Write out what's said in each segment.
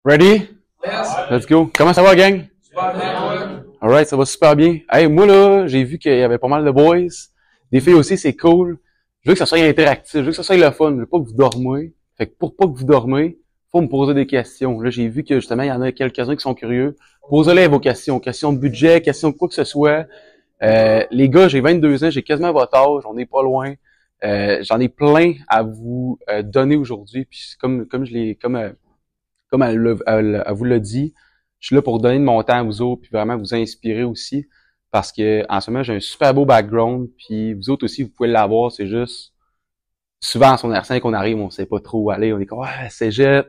Ready? Yes. Let's go. Comment ça va, gang? Super bien. Alright, ça va super bien. Hey, moi là, j'ai vu qu'il y avait pas mal de boys. Des filles aussi, c'est cool. Je veux que ça soit interactif, je veux que ça soit le fun. Je veux pas que vous dormez. Fait que pour pas que vous dormez, faut me poser des questions. Là, j'ai vu que justement, il y en a quelques-uns qui sont curieux. Posez-les vos questions. Questions de budget, questions de quoi que ce soit. Les gars, j'ai 22 ans, j'ai quasiment votre âge, on n'est pas loin. J'en ai plein à vous donner aujourd'hui. Puis comme elle vous l'a dit, je suis là pour donner de mon temps à vous autres, puis vraiment vous inspirer aussi. Parce que en ce moment, j'ai un super beau background, puis vous autres aussi, vous pouvez l'avoir, c'est juste souvent en secondaire 5 qu'on arrive, on sait pas trop où aller, on est comme ouais, cégep,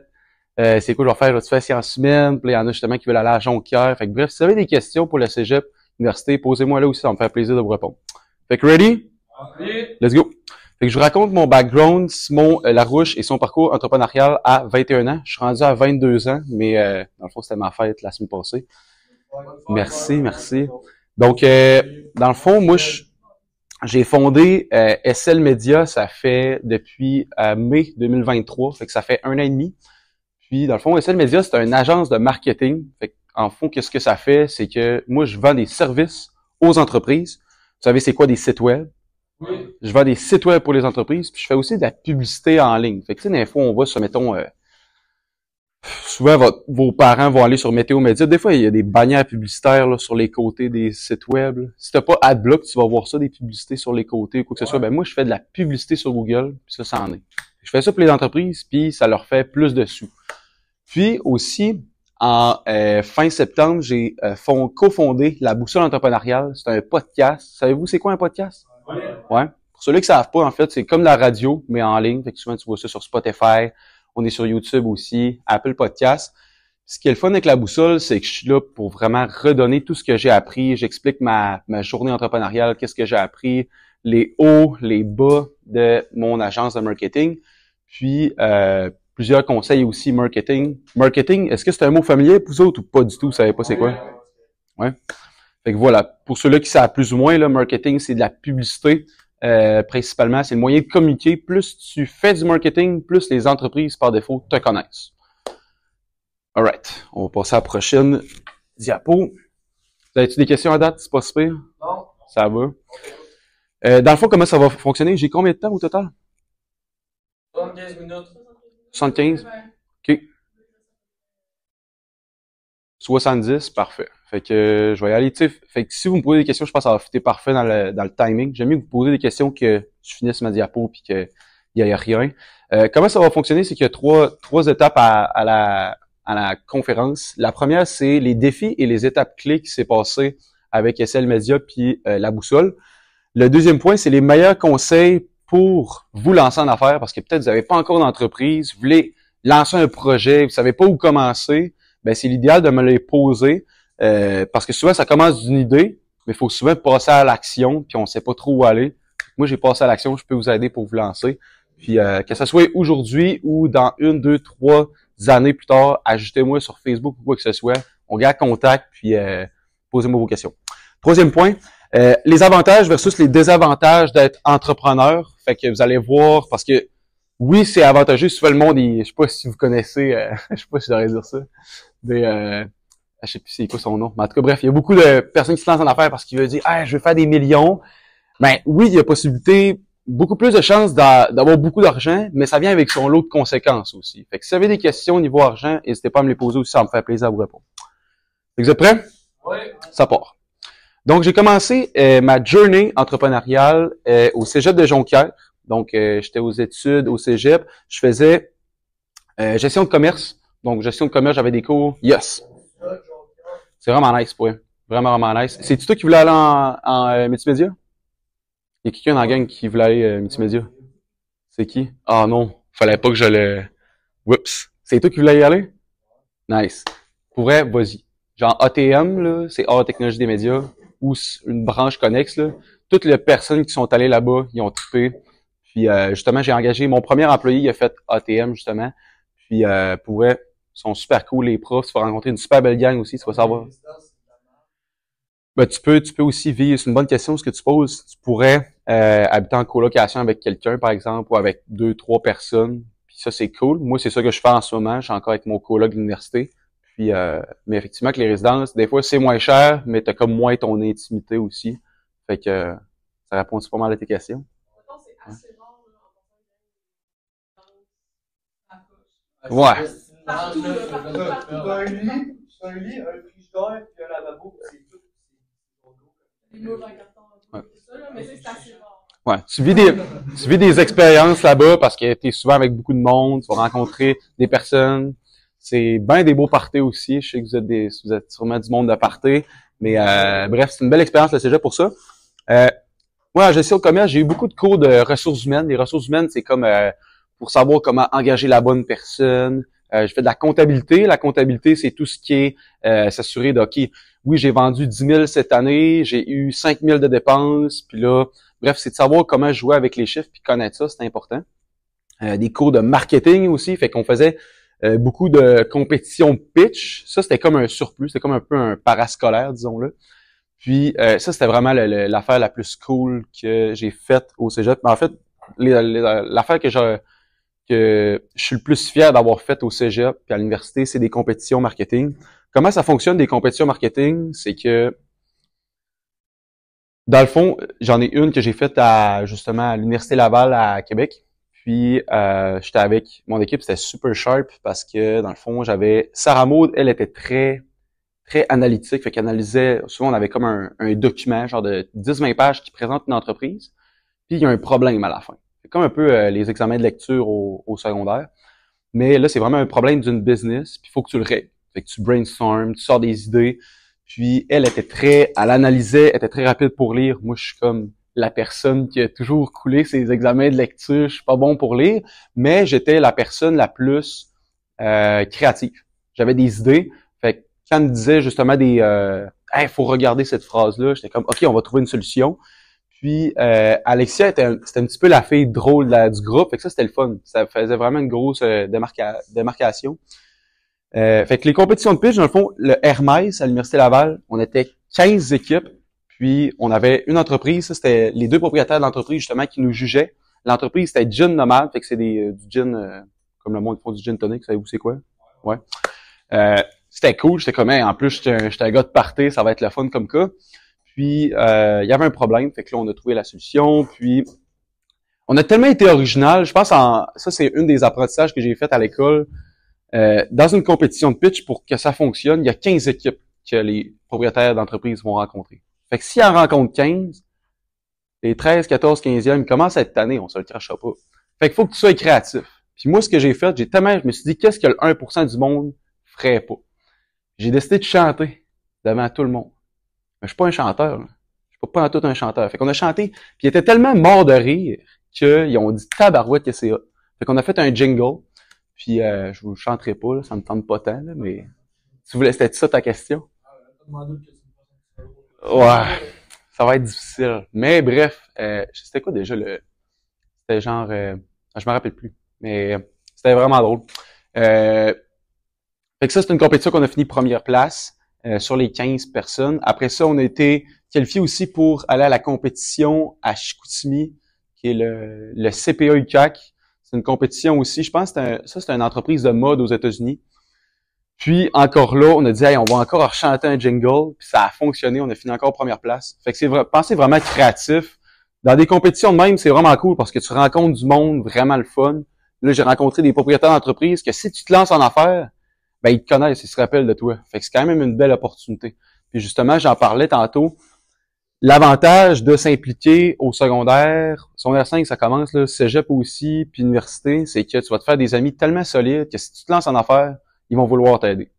c'est quoi je vais faire, je vais faire sciences humaines, puis il y en a justement qui veulent aller à Jonquière. Fait que bref, si vous avez des questions pour le cégep, université, posez-moi là aussi, ça va me faire plaisir de vous répondre. Fait que ready? Oui. Let's go! Fait que je vous raconte mon background, Simon Larouche et son parcours entrepreneurial à 21 ans. Je suis rendu à 22 ans, mais dans le fond, c'était ma fête la semaine passée. Merci. Donc, dans le fond, moi, j'ai fondé SL Media, ça fait depuis mai 2023, fait que ça fait 1 an et demi. Puis, dans le fond, SL Media, c'est une agence de marketing. Fait que, en fond, qu'est-ce que ça fait? C'est que moi, je vends des services aux entreprises. Vous savez, c'est quoi des sites web? Oui. Je vends des sites web pour les entreprises, puis je fais aussi de la publicité en ligne. Fait que, tu sais, des fois, on va sur, mettons, souvent, vos parents vont aller sur Météo Média. Des fois, il y a des bannières publicitaires là, sur les côtés des sites web. Là. Si t'as pas AdBlock, tu vas voir ça, des publicités sur les côtés, quoi que ce soit. Ben moi, je fais de la publicité sur Google, puis ça en est. Je fais ça pour les entreprises, puis ça leur fait plus de sous. Puis aussi, en fin septembre, j'ai cofondé La Boussole entrepreneuriale. C'est un podcast. Savez-vous c'est quoi un podcast? Oui. Ouais. Pour ceux-là qui savent pas, en fait, c'est comme la radio, mais en ligne. Fait que souvent, tu vois ça sur Spotify. On est sur YouTube aussi, Apple Podcast. Ce qui est le fun avec La Boussole, c'est que je suis là pour vraiment redonner tout ce que j'ai appris. J'explique ma journée entrepreneuriale, qu'est-ce que j'ai appris, les hauts, les bas de mon agence de marketing. Puis, plusieurs conseils aussi marketing. Marketing, est-ce que c'est un mot familier pour vous autres ou pas du tout? Vous savez pas c'est quoi? Ouais. Fait que voilà. Pour ceux-là qui savent plus ou moins, là, marketing, c'est de la publicité. Principalement, c'est le moyen de communiquer. Plus tu fais du marketing, plus les entreprises, par défaut, te connaissent. Alright. On va passer à la prochaine diapo. Vous avez-tu des questions à date? C'est pas si pire? Non. Ça va. Dans le fond, comment ça va fonctionner? J'ai combien de temps au total? 75 minutes. 75? OK. 70, parfait. Fait que je vais y aller, tu sais. Fait que si vous me posez des questions, je pense que ça va fitter parfait dans le timing. J'aime mieux que vous posez des questions que je finisse ma diapo puis qu'il y ait rien. Comment ça va fonctionner? C'est qu'il y a trois étapes à la conférence. La première, c'est les défis et les étapes clés qui s'est passé avec SL Media puis La Boussole. Le deuxième point, c'est les meilleurs conseils pour vous lancer en affaires parce que peut-être vous n'avez pas encore d'entreprise, vous voulez lancer un projet, vous savez pas où commencer. Ben c'est l'idéal de me les poser parce que souvent ça commence d'une idée, mais il faut souvent passer à l'action, puis on sait pas trop où aller. Moi j'ai passé à l'action, je peux vous aider pour vous lancer. Puis que ce soit aujourd'hui ou dans 1, 2, 3 années plus tard, ajoutez-moi sur Facebook ou quoi que ce soit. On garde contact, puis posez-moi vos questions. Troisième point, les avantages versus les désavantages d'être entrepreneur. Fait que vous allez voir, parce que oui, c'est avantageux. Souvent, le monde, je sais pas si vous connaissez, je sais pas si je devrais dire ça, je sais plus c'est quoi son nom. Mais en tout cas, bref, il y a beaucoup de personnes qui se lancent en affaires parce qu'ils veulent dire, ah, je veux faire des millions. Ben oui, il y a possibilité, beaucoup plus de chances d'avoir beaucoup d'argent, mais ça vient avec son lot de conséquences aussi. Fait que si vous avez des questions au niveau argent, n'hésitez pas à me les poser aussi, ça me fait plaisir à vous répondre. Fait que vous êtes prêts? Oui. Ça part. Donc, j'ai commencé ma journée entrepreneuriale au Cégep de Jonquière. Donc, j'étais aux études au Cégep. Je faisais gestion de commerce. Donc, gestion de commerce, j'avais des cours. Yes! C'est vraiment nice, pour eux. Vraiment, vraiment nice. C'est-tu toi qui voulais aller en multimédia? Il y a quelqu'un dans la gang qui voulait aller multimédia? C'est qui? Ah non, fallait pas que je le... Oups. C'est toi qui voulais y aller? Nice. Pour vrai, vas-y. Genre ATM, là, c'est Hors Technologie des médias, ou une branche connexe, là. Toutes les personnes qui sont allées là-bas, ils ont trippé. Puis justement, j'ai engagé mon premier employé, il a fait ATM, justement. Puis pour vrai, ils sont super cool, les profs. Tu vas rencontrer une super belle gang aussi, tu vas savoir. Ben, tu peux aussi vivre, c'est une bonne question ce que tu poses. Tu pourrais habiter en colocation avec quelqu'un, par exemple, ou avec 2, 3 personnes. puis ça, c'est cool. Moi, c'est ça que je fais en ce moment. Je suis encore avec mon coloc de l'université. Puis, mais effectivement, que les résidences, des fois, c'est moins cher, mais t'as comme moins ton intimité aussi. Fait que ça répond pas mal à tes questions. Mettons, c'est assez rare, là, en passant Ouais. partout, partout. T'as un lit, un frigidaire, puis un lavabo, c'est tout. Les murs en carton, un peu, tout ça, là, mais c'est assez rare. Ouais. Tu vis des expériences là-bas parce que t'es souvent avec beaucoup de monde, tu vas rencontrer des personnes. C'est bien des beaux parties aussi. Je sais que vous êtes sûrement du monde de party. Mais bref, c'est une belle expérience le cégep pour ça. Moi, en gestion de commerce, j'ai eu beaucoup de cours de ressources humaines. Les ressources humaines, c'est comme pour savoir comment engager la bonne personne. Je fais de la comptabilité. La comptabilité, c'est tout ce qui est s'assurer de, OK, oui, j'ai vendu 10 000 cette année, j'ai eu 5 000 de dépenses. Puis là, bref, c'est de savoir comment jouer avec les chiffres puis connaître ça, c'est important. Des cours de marketing aussi, fait qu'on faisait beaucoup de compétitions de pitch. Ça, c'était comme un surplus, c'était comme un peu un parascolaire, disons-le. Puis ça, c'était vraiment l'affaire la plus cool que j'ai faite au cégep. Mais en fait, l'affaire que je suis le plus fier d'avoir faite au cégep puis à l'université, c'est des compétitions marketing. Comment ça fonctionne des compétitions marketing? C'est que, dans le fond, j'en ai une que j'ai faite justement à l'Université Laval à Québec. Puis j'étais avec mon équipe, c'était super sharp parce que dans le fond, j'avais Sarah Maud, elle était très analytique, fait qu'elle analysait, souvent on avait comme un document genre de 10-20 pages qui présente une entreprise, puis il y a un problème à la fin. C'est comme un peu les examens de lecture au secondaire, mais là c'est vraiment un problème d'une business, puis il faut que tu le règles. Fait que tu brainstorm, tu sors des idées, puis elle analysait, elle était très rapide pour lire. Moi je suis comme la personne qui a toujours coulé ses examens de lecture, je suis pas bon pour lire, mais j'étais la personne la plus créative. J'avais des idées, fait que quand elle me disait justement hey, faut regarder cette phrase-là, j'étais comme OK, on va trouver une solution. Puis Alexia c'était un petit peu la fille drôle du groupe, fait que ça c'était le fun. Ça faisait vraiment une grosse démarcation. Fait que les compétitions de pitch, dans le fond, le Hermès à l'Université Laval, on était 15 équipes. Puis, on avait une entreprise, ça, c'était les deux propriétaires de l'entreprise, justement, qui nous jugeaient. L'entreprise, c'était Gin Nomade, fait que c'est du gin, comme le monde, ils font du gin tonic, savez-vous c'est quoi? Ouais. C'était cool, j'étais comme, hey, en plus, j'étais un gars de party, ça va être le fun comme cas. Puis, il y avait un problème, fait que là, on a trouvé la solution, puis on a tellement été original, je pense, ça, c'est une des apprentissages que j'ai fait à l'école. Dans une compétition de pitch, pour que ça fonctionne, il y a 15 équipes que les propriétaires d'entreprise vont rencontrer. Fait que s'ils en rencontrent 15, les 13, 14, 15e, ils commencent à être tannés, on se le crachera pas. Fait qu'il faut que tu sois créatif. Puis moi, ce que j'ai fait, je me suis dit, qu'est-ce que le 1% du monde ferait pas? J'ai décidé de chanter devant tout le monde. Mais je suis pas un chanteur, là. Je suis pas en tout un chanteur. Fait qu'on a chanté, puis ils étaient tellement morts de rire qu'ils ont dit tabarouette que c'est hot. Fait qu'on a fait un jingle, puis je vous chanterai pas, là, ça me tente pas tant, là, mais tu voulais, c'était ça ta question? Ouais, ça va être difficile. Mais bref, c'était quoi déjà c'était genre, je me rappelle plus, mais c'était vraiment drôle. Fait que ça, c'est une compétition qu'on a fini première place sur les 15 personnes. Après ça, on a été qualifiés aussi pour aller à la compétition à Chicoutimi, qui est le CPA UQAC. C'est une compétition aussi, je pense que c'est une entreprise de mode aux États-Unis. Puis, encore là, on a dit, hey, on va encore chanter un jingle, puis ça a fonctionné, on a fini encore première place. Fait que pensez vraiment créatif. Dans des compétitions de même, c'est vraiment cool parce que tu rencontres du monde vraiment le fun. Là, j'ai rencontré des propriétaires d'entreprises que si tu te lances en affaires, ben, ils te connaissent, ils se rappellent de toi. Fait que c'est quand même une belle opportunité. Puis justement, j'en parlais tantôt. L'avantage de s'impliquer au secondaire 5, ça commence, là, cégep aussi, puis université, c'est que tu vas te faire des amis tellement solides que si tu te lances en affaires, ils vont vouloir t'aider.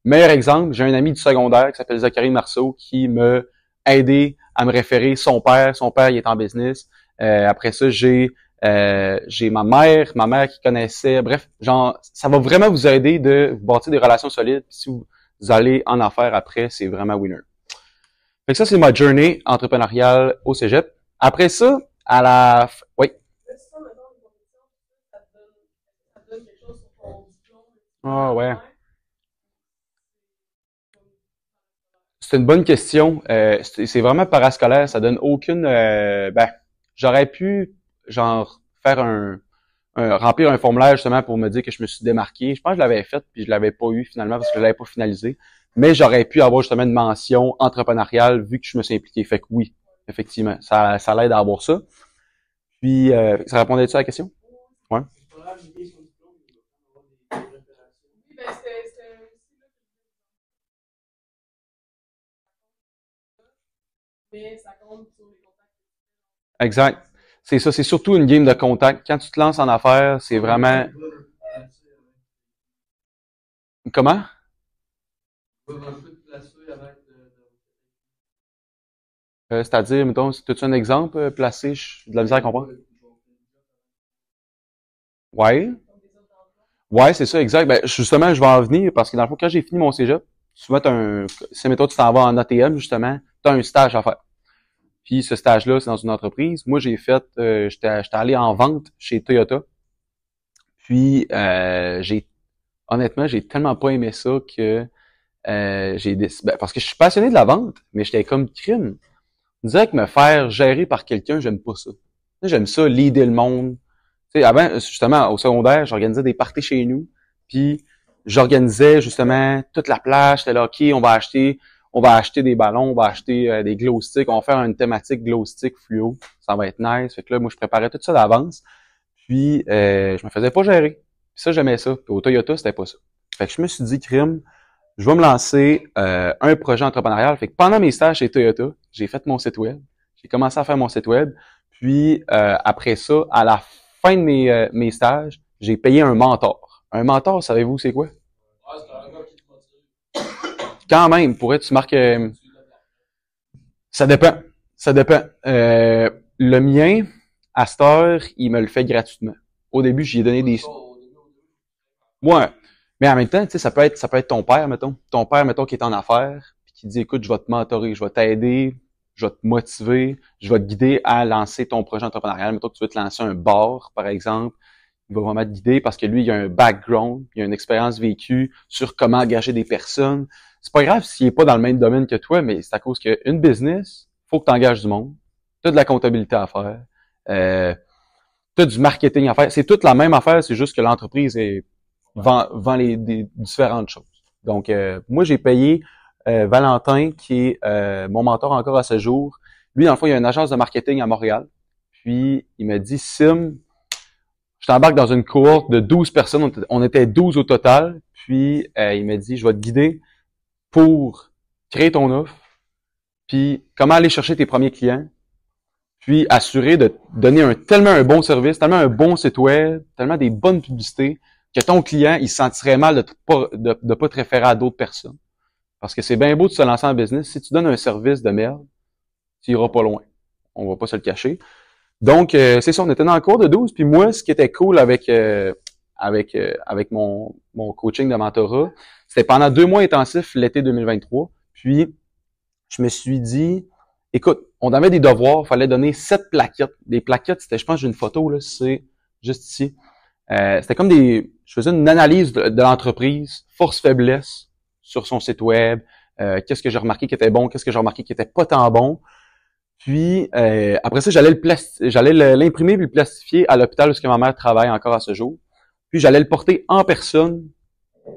Meilleur exemple, j'ai un ami du secondaire qui s'appelle Zachary Marceau qui m'a aidé à me référer son père. Son père, il est en business. Après ça, j'ai ma mère qui connaissait. Bref, genre, ça va vraiment vous aider de vous bâtir des relations solides. Puis si vous allez en affaires après, c'est vraiment winner. Fait que ça, c'est ma journée entrepreneuriale au cégep. Après ça, oui. Ah ouais. C'est une bonne question. C'est vraiment parascolaire. Ça donne aucune. J'aurais pu genre faire remplir un formulaire justement pour me dire que je me suis démarqué. Je pense que je l'avais fait, puis je l'avais pas eu finalement parce que je l'avais pas finalisé. Mais j'aurais pu avoir justement une mention entrepreneuriale vu que je me suis impliqué. Fait que oui, effectivement, ça l'aide à avoir ça. Puis, ça répondait-tu à la question? Ouais. Oui, ben, c'était aussi là. Mais ça compte sur les contacts. Exact. C'est ça, c'est surtout une game de contact. Quand tu te lances en affaires, c'est vraiment... Comment? C'est-à-dire, mettons, as-tu un exemple placé? J'ai de la misère à comprendre. Ouais. Ouais, c'est ça, exact. Ben, justement, je vais en venir parce que dans le fond, quand j'ai fini mon cégep, souvent, si mettons, tu t'en vas en ATM, justement, tu as un stage à faire. Puis ce stage-là, c'est dans une entreprise. Moi, j'étais allé en vente chez Toyota. Puis, honnêtement, j'ai tellement pas aimé ça que parce que je suis passionné de la vente, mais j'étais comme crime. On dirait que me faire gérer par quelqu'un, j'aime pas ça. Moi, j'aime ça, leader le monde. Tu sais, avant, justement, au secondaire, j'organisais des parties chez nous, puis j'organisais justement toute la plage. J'étais là, OK, on va acheter des ballons, on va acheter des glow sticks, on va faire une thématique glow stick fluo. Ça va être nice. Fait que là, moi, je préparais tout ça d'avance. Puis, je me faisais pas gérer. Puis ça, j'aimais ça. Puis au Toyota, c'était pas ça. Fait que je me suis dit, crime, je vais me lancer un projet entrepreneurial. Fait que pendant mes stages chez Toyota, j'ai fait mon site web. J'ai commencé à faire mon site web. Puis après ça, à la fin de mes stages, j'ai payé un mentor. Un mentor, savez-vous c'est quoi? Quand même, pourrais-tu marquer... ça dépend. Ça dépend. Le mien, à cette heure, il me le fait gratuitement. Au début, j'y ai donné des... Ouais. Mais en même temps, tu sais, ça peut être ton père, mettons. Ton père, mettons, qui est en affaires, puis qui dit, écoute, je vais te mentorer, je vais t'aider, je vais te motiver, je vais te guider à lancer ton projet entrepreneurial. Mettons que tu veux te lancer un bar, par exemple. Il va vraiment te guider parce que lui, il a un background, il a une expérience vécue sur comment engager des personnes. C'est pas grave s'il est pas dans le même domaine que toi, mais c'est à cause qu'une business, faut que tu engages du monde. Tu as de la comptabilité à faire. Tu as du marketing à faire. C'est toute la même affaire, c'est juste que l'entreprise vend des différentes choses. Donc, moi, j'ai payé Valentin, qui est mon mentor encore à ce jour. Lui, dans le fond, il a une agence de marketing à Montréal. Puis, il m'a dit, Sim, je t'embarque dans une cohorte de 12 personnes. On était 12 au total. Puis, il m'a dit, je vais te guider pour créer ton offre, puis comment aller chercher tes premiers clients, puis assurer de donner tellement un bon service, tellement un bon site web, tellement des bonnes publicités, que ton client, il se sentirait mal de pas te référer à d'autres personnes. Parce que c'est bien beau de se lancer en business. Si tu donnes un service de merde, tu iras pas loin. On va pas se le cacher. Donc, c'est ça, on était dans le cours de 12. Puis moi, ce qui était cool avec mon coaching de mentorat, c'était pendant 2 mois intensifs l'été 2023. Puis, je me suis dit, écoute, on avait des devoirs, il fallait donner 7 plaquettes. Des plaquettes, c'était, je pense, j'ai une photo, là, c'est juste ici. C'était comme je faisais une analyse de l'entreprise, force-faiblesse sur son site web, qu'est-ce que j'ai remarqué qui était bon, qu'est-ce que j'ai remarqué qui était pas tant bon. Puis, après ça, j'allais l'imprimer puis le plastifier à l'hôpital où ma mère travaille encore à ce jour. Puis, j'allais le porter en personne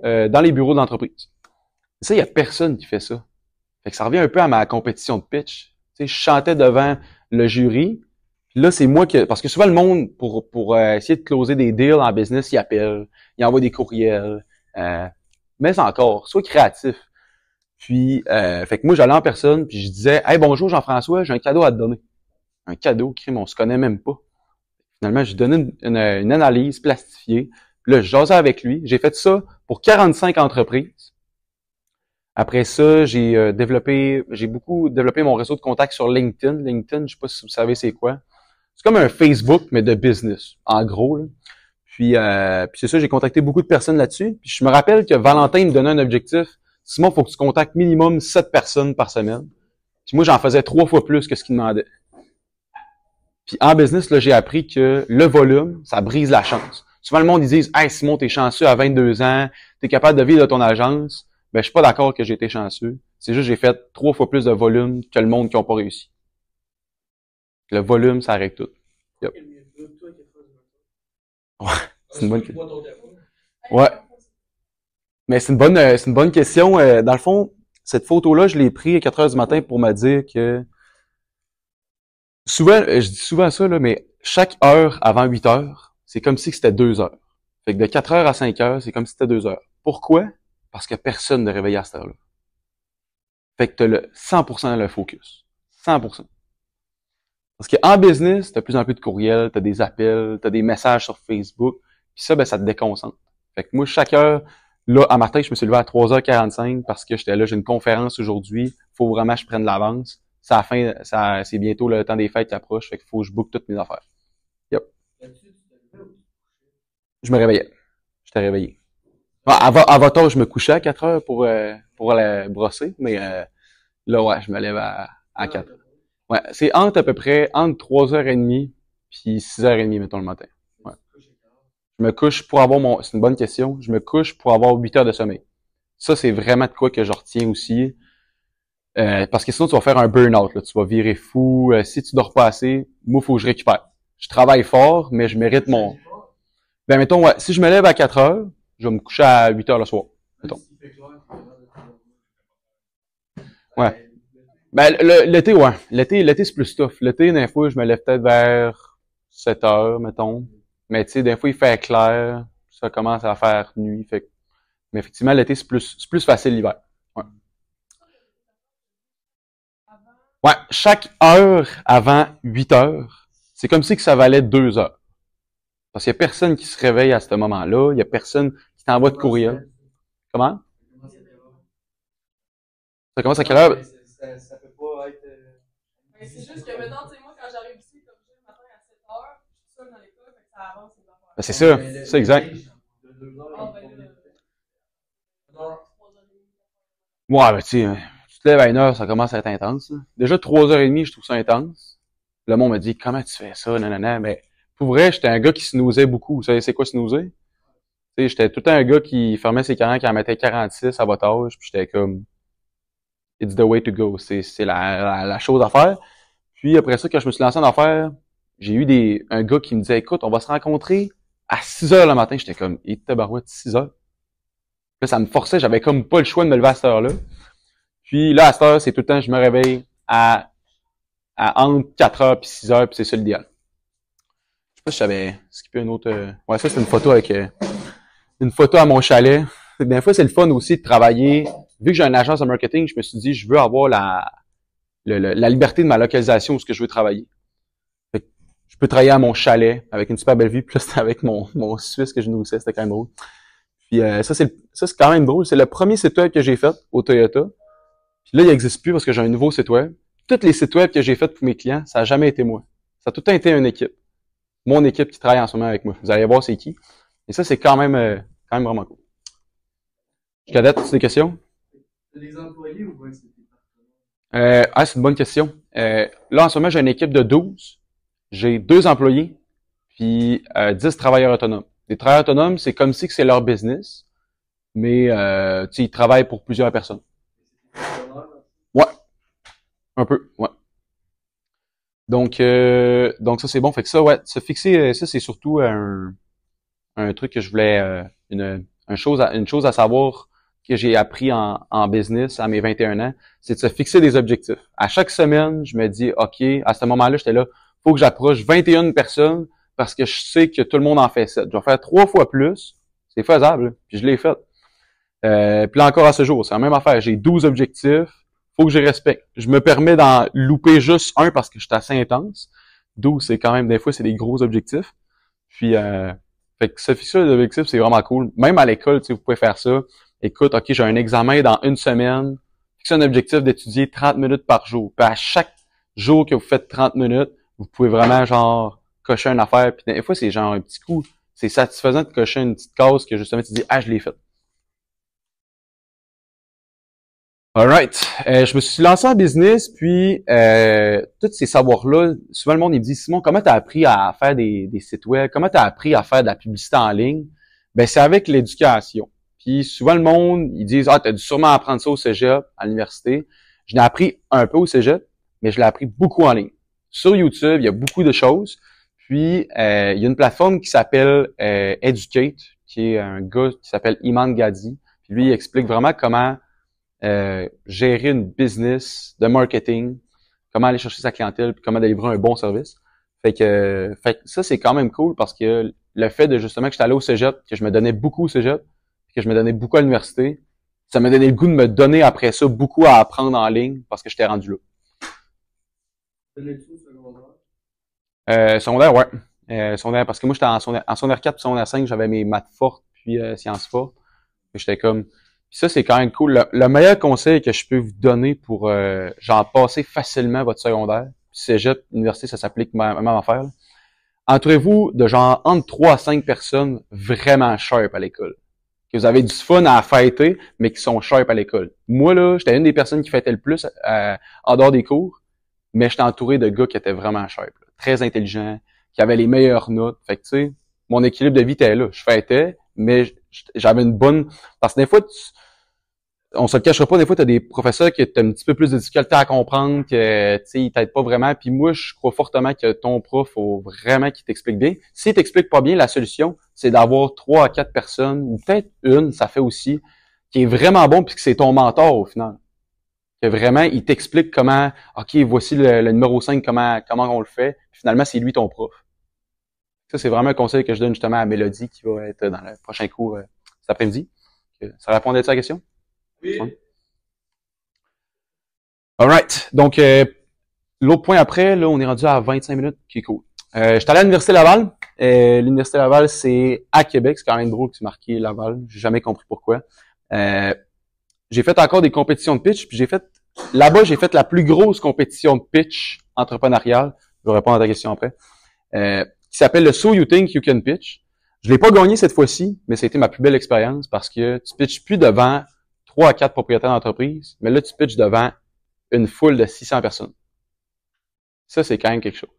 dans les bureaux de l'entreprise. Et ça, il y a personne qui fait ça. Fait que ça revient un peu à ma compétition de pitch. Tu sais, je chantais devant le jury. Puis là, c'est moi parce que souvent le monde, pour essayer de closer des deals en business, il appelle, il envoie des courriels. Mais encore, sois créatif. Puis, fait que moi, j'allais en personne, puis je disais, hey, bonjour Jean-François, j'ai un cadeau à te donner. Un cadeau, crime, on se connaît même pas. Finalement, j'ai donné une analyse plastifiée. Puis là, je jasais avec lui. J'ai fait ça pour 45 entreprises. Après ça, j'ai beaucoup développé mon réseau de contacts sur LinkedIn. LinkedIn, je sais pas si vous savez c'est quoi. C'est comme un Facebook, mais de business, en gros. Là. Puis c'est ça, j'ai contacté beaucoup de personnes là-dessus. Puis je me rappelle que Valentin me donnait un objectif. Simon, il faut que tu contactes minimum 7 personnes par semaine. Puis moi, j'en faisais 3 fois plus que ce qu'il demandait. Puis en business, là, j'ai appris que le volume, ça brise la chance. Souvent, le monde, ils disent, hey, Simon, t'es chanceux à 22 ans, t'es capable de vivre de ton agence. Ben, je suis pas d'accord que j'ai été chanceux. C'est juste que j'ai fait 3 fois plus de volume que le monde qui n'a pas réussi. Le volume, ça règle tout. Yep. Ouais, c'est une bonne question. Moi, ton téléphone. Ouais. Mais c'est une bonne question. Dans le fond, cette photo-là, je l'ai prise à 4 heures du matin pour me dire que souvent, je dis souvent ça, là, mais chaque heure avant 8 heures, c'est comme si c'était 2 heures. Fait que de 4 heures à 5 heures, c'est comme si c'était 2 heures. Pourquoi? Parce que personne ne réveille à cette heure-là. Fait que t'as le 100% le focus. 100%. Parce qu'en business, t'as de plus en plus de courriels, t'as des appels, t'as des messages sur Facebook, puis ça, ben, ça te déconcentre. Fait que moi, chaque heure, là, à matin, je me suis levé à 3h45 parce que j'étais là, j'ai une conférence aujourd'hui, faut vraiment que je prenne l'avance. C'est bientôt le temps des fêtes qui approche, fait qu'il faut que je book toutes mes affaires. Yep. Je me réveillais. J'étais réveillé. Avant tard, je me couchais à 4 heures pour aller brosser, mais là, ouais, je me lève à 4 heures. Ouais, c'est à peu près entre 3h30 puis 6h30, mettons, le matin. Ouais. Je me couche pour avoir c'est une bonne question, je me couche pour avoir 8 heures de sommeil. Ça, c'est vraiment de quoi que je retiens aussi. Parce que sinon, tu vas faire un burn-out, là. Tu vas virer fou. Si tu dors pas assez, moi, faut que je récupère. Je travaille fort, mais je mérite mon... Ben, mettons, ouais, si je me lève à 4 heures, je vais me coucher à 8 heures le soir. Mettons. Ouais. Ben, l'été, ouais. L'été, c'est plus tough. L'été, des fois, je me lève peut-être vers 7 heures, mettons. Mais, tu sais, des fois, il fait clair. Ça commence à faire nuit. Fait mais effectivement, l'été, c'est plus facile l'hiver. Ouais. Ouais. Chaque heure avant 8 heures, c'est comme si que ça valait 2 heures. Parce qu'il y a personne qui se réveille à ce moment-là. Il y a personne qui t'envoie de courriel. Comment? Ça commence à quelle heure? Ça peut pas être. Mais c'est juste que maintenant, tu sais, moi, quand j'arrive ici, comme je dis, le matin à 7 heures, je suis seule dans l'école, fait que ça avance les affaires. Ben, c'est ça. C'est exact. Ah, ben là, 3h30. Ouais, ben, tu te lèves à 1 heure, ça commence à être intense, là. Déjà, 3h30, je trouve ça intense. Le monde me dit, comment tu fais ça, nanana, mais pour vrai, j'étais un gars qui snoozait beaucoup. Vous savez, c'est quoi snoozer? Tu sais, j'étais tout le temps un gars qui fermait ses carennes, qui en mettait 46 à votre âge, puis j'étais comme, it's the way to go. C'est la chose à faire. Puis après ça, quand je me suis lancé en affaires, j'ai eu un gars qui me disait, écoute, on va se rencontrer à 6 heures le matin. J'étais comme, et tabarouette, 6 heures. Là, ça me forçait, j'avais comme pas le choix de me lever à cette heure-là. Puis là, à cette heure, c'est tout le temps, je me réveille à entre 4 heures puis 6 heures, puis c'est ça l'idéal. Je sais pas si j'avais skippé une autre... Ouais, ça, c'est une photo avec... une photo à mon chalet. Des fois, c'est le fun aussi de travailler. Vu que j'ai une agence de marketing, je me suis dit, je veux avoir la liberté de ma localisation où ce que je veux travailler. Fait que je peux travailler à mon chalet avec une super belle vue. Puis là, c'était avec mon Suisse que je nourrissais. C'était quand même drôle. Puis ça, c'est quand même drôle. C'est le premier site web que j'ai fait au Toyota. Puis là, il n'existe plus parce que j'ai un nouveau site web. Tous les sites web que j'ai fait pour mes clients, ça n'a jamais été moi. Ça a tout le temps été une équipe. Mon équipe qui travaille en ce moment avec moi. Vous allez voir c'est qui. Et ça, c'est quand même vraiment cool. Cadette, tu as des questions? Les employés ou bien c'est des C'est une bonne question. Là, en ce moment, j'ai une équipe de 12. J'ai 2 employés, puis 10 travailleurs autonomes. Les travailleurs autonomes, c'est comme si que c'est leur business, mais tu sais, ils travaillent pour plusieurs personnes. Ouais, un peu, ouais. Donc ça, c'est bon. Fait que ça, ouais, se fixer, ça, c'est surtout un truc que je voulais, une chose à savoir que j'ai appris en business à mes 21 ans, c'est de se fixer des objectifs. À chaque semaine, je me dis, OK, à ce moment-là, j'étais là, faut que j'approche 21 personnes parce que je sais que tout le monde en fait 7. Je vais faire 3 fois plus. C'est faisable, puis je l'ai fait. Puis là encore à ce jour, c'est la même affaire. J'ai 12 objectifs. Faut que je respecte. Je me permets d'en louper juste un parce que je suis assez intense. 12, c'est quand même, des fois, c'est des gros objectifs. Puis, fait que se fixer des objectifs, c'est vraiment cool. Même à l'école, tu sais, vous pouvez faire ça. Écoute, OK, j'ai un examen dans une semaine. Fixez un objectif d'étudier 30 minutes par jour. Puis à chaque jour que vous faites 30 minutes, vous pouvez vraiment, genre, cocher une affaire. Puis des fois, c'est genre un petit coup. C'est satisfaisant de cocher une petite case que justement, tu dis, je l'ai faite. Alright. Je me suis lancé en business, puis tous ces savoirs-là, souvent le monde il me dit, Simon, comment tu as appris à faire des sites web? Comment tu as appris à faire de la publicité en ligne? Ben, c'est avec l'éducation. Puis souvent le monde, ils disent, tu as dû sûrement apprendre ça au cégep, à l'université. Je l'ai appris un peu au cégep, mais je l'ai appris beaucoup en ligne. Sur YouTube, il y a beaucoup de choses. Puis, il y a une plateforme qui s'appelle Educate, qui est un gars qui s'appelle Iman Gadi. Puis lui, il explique vraiment comment gérer une business de marketing, comment aller chercher sa clientèle, puis comment délivrer un bon service. Fait que ça, c'est quand même cool parce que le fait de justement que j'étais allé au cégep, que je me donnais beaucoup au cégep, que je me donnais beaucoup à l'université, ça m'a donné le goût de me donner après ça beaucoup à apprendre en ligne parce que j'étais rendu là. Secondaire, ouais. Secondaire, parce que moi, j'étais en secondaire 4 puis secondaire 5, j'avais mes maths fortes puis sciences fortes. J'étais comme... Puis ça, c'est quand même cool. Le meilleur conseil que je peux vous donner pour genre passer facilement votre secondaire, puis cégep, université, ça s'applique même affaire. Là. Entourez-vous de genre entre 3 à 5 personnes vraiment sharp à l'école. Que vous avez du fun à fêter, mais qui sont sharp à l'école. Moi, là, j'étais une des personnes qui fêtait le plus en dehors des cours, mais j'étais entouré de gars qui étaient vraiment sharp, là, très intelligents, qui avaient les meilleures notes. Fait que, tu sais, mon équilibre de vie était là. Je fêtais, mais j'avais une bonne... Parce que des fois, on se le cachera pas, des fois, tu as des professeurs qui ont un petit peu plus de difficulté à comprendre, que, tu sais, ils t'aident pas vraiment. Puis moi, je crois fortement que ton prof, faut vraiment qu'il t'explique bien. S'il t'explique pas bien, la solution, c'est d'avoir 3 à 4 personnes, ou peut-être une, ça fait aussi, qui est vraiment bon, puis que c'est ton mentor au final. Que vraiment, il t'explique comment, OK, voici le numéro 5, comment on le fait. Puis finalement, c'est lui ton prof. Ça, c'est vraiment un conseil que je donne justement à Mélodie, qui va être dans le prochain cours cet après-midi. Ça répondait à ta question? Oui. Alright. Donc, l'autre point après, là, on est rendu à 25 minutes, qui est cool. J'étais allé à l'Université Laval. L'Université Laval, c'est à Québec. C'est quand même drôle que c'est marqué Laval. J'ai jamais compris pourquoi. J'ai fait encore des compétitions de pitch, puis là-bas, j'ai fait la plus grosse compétition de pitch entrepreneuriale. Je vais répondre à ta question après. Qui s'appelle le So You Think You Can Pitch. Je l'ai pas gagné cette fois-ci, mais c'était ma plus belle expérience parce que tu pitches plus devant 3 à 4 propriétaires d'entreprise, mais là, tu pitches devant une foule de 600 personnes. Ça, c'est quand même quelque chose.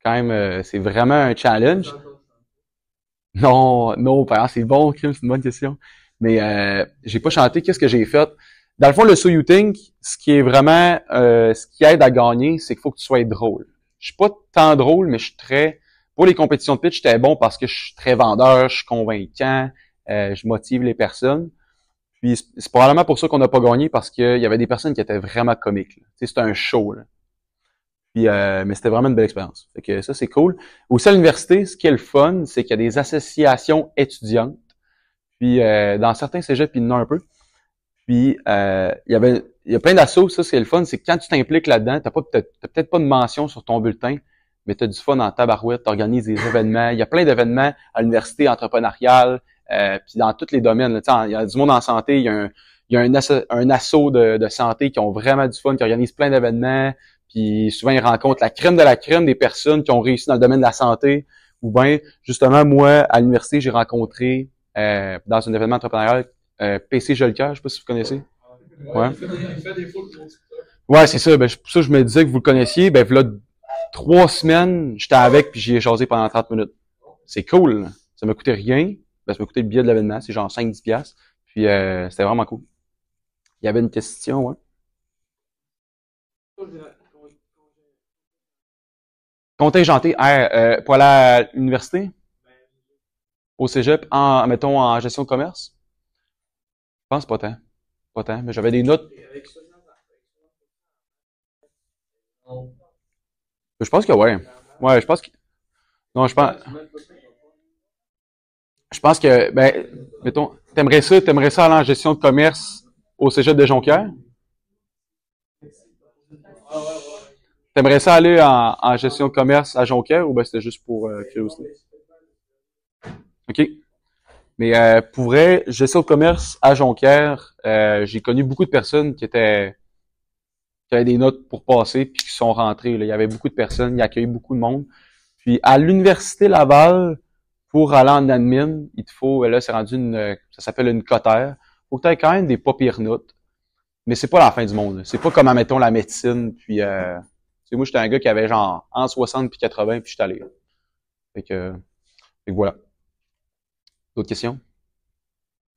Quand même, c'est vraiment un challenge. Non, par exemple, c'est bon, Kim, c'est une bonne question. Mais j'ai pas chanté. Qu'est-ce que j'ai fait? Dans le fond, le So You Think, ce qui est vraiment ce qui aide à gagner, c'est qu'il faut que tu sois drôle. Je suis pas tant drôle, mais je suis très... Pour les compétitions de pitch, j'étais bon parce que je suis très vendeur, je suis convaincant, je motive les personnes. Puis c'est probablement pour ça qu'on n'a pas gagné, parce qu'il y avait des personnes qui étaient vraiment comiques. Tu sais, c'était un show, là. Puis, mais c'était vraiment une belle expérience. Fait que ça, c'est cool. Aussi à l'université, ce qui est le fun, c'est qu'il y a des associations étudiantes. Puis dans certains cégeps, il y en a un peu. Puis il y a plein d'assos, ça, c'est le fun, c'est que quand tu t'impliques là-dedans, t'as peut-être pas de mention sur ton bulletin, mais tu as du fun en tabarouette, tu organises des événements. Il y a plein d'événements à l'université entrepreneuriale, puis dans tous les domaines. Là, il y a du monde en santé, il y a un asso de santé qui ont vraiment du fun, qui organisent plein d'événements, puis souvent ils rencontrent la crème de la crème des personnes qui ont réussi dans le domaine de la santé. Ou bien, justement, moi, à l'université, j'ai rencontré dans un événement entrepreneurial PC Jolka, je sais pas si vous connaissez. Ouais. Il fait des fautes pour TikTok. Ouais, c'est ça. Ben, pour ça, je me disais que vous le connaissiez. Ben, là, 3 semaines, j'étais avec, puis j'y ai jasé pendant 30 minutes. C'est cool. Là. Ça m'a coûté rien. Ben, ça m'a coûté le billet de l'événement. C'est genre 5-10$. Puis, c'était vraiment cool. Il y avait une question, ouais. Contingenté, pour aller à l'université? Au cégep, mettons, en gestion de commerce? Je pense pas tant. Pas tant. Mais j'avais des notes. Je pense que ouais. Ouais, je pense que. Non, je pense que, ben, mettons, t'aimerais ça aller en gestion de commerce au cégep de Jonquière? T'aimerais ça aller en gestion de commerce à Jonquière ou ben c'était juste pour curiosité? OK. Mais pour vrai, gestion de commerce à Jonquière, j'ai connu beaucoup de personnes qui avaient des notes pour passer puis qui sont rentrées. Là. Il y avait beaucoup de personnes, il accueillait beaucoup de monde. Puis à l'Université Laval, pour aller en admin, il te faut, là, c'est rendu ça s'appelle une cotère. Faut que tu aies quand même des pas pires notes. Mais c'est pas la fin du monde. Là. C'est pas comme, admettons, la médecine, puis moi, j'étais un gars qui avait genre entre 60 puis 80, puis j'étais allé. Fait que voilà. D'autres questions?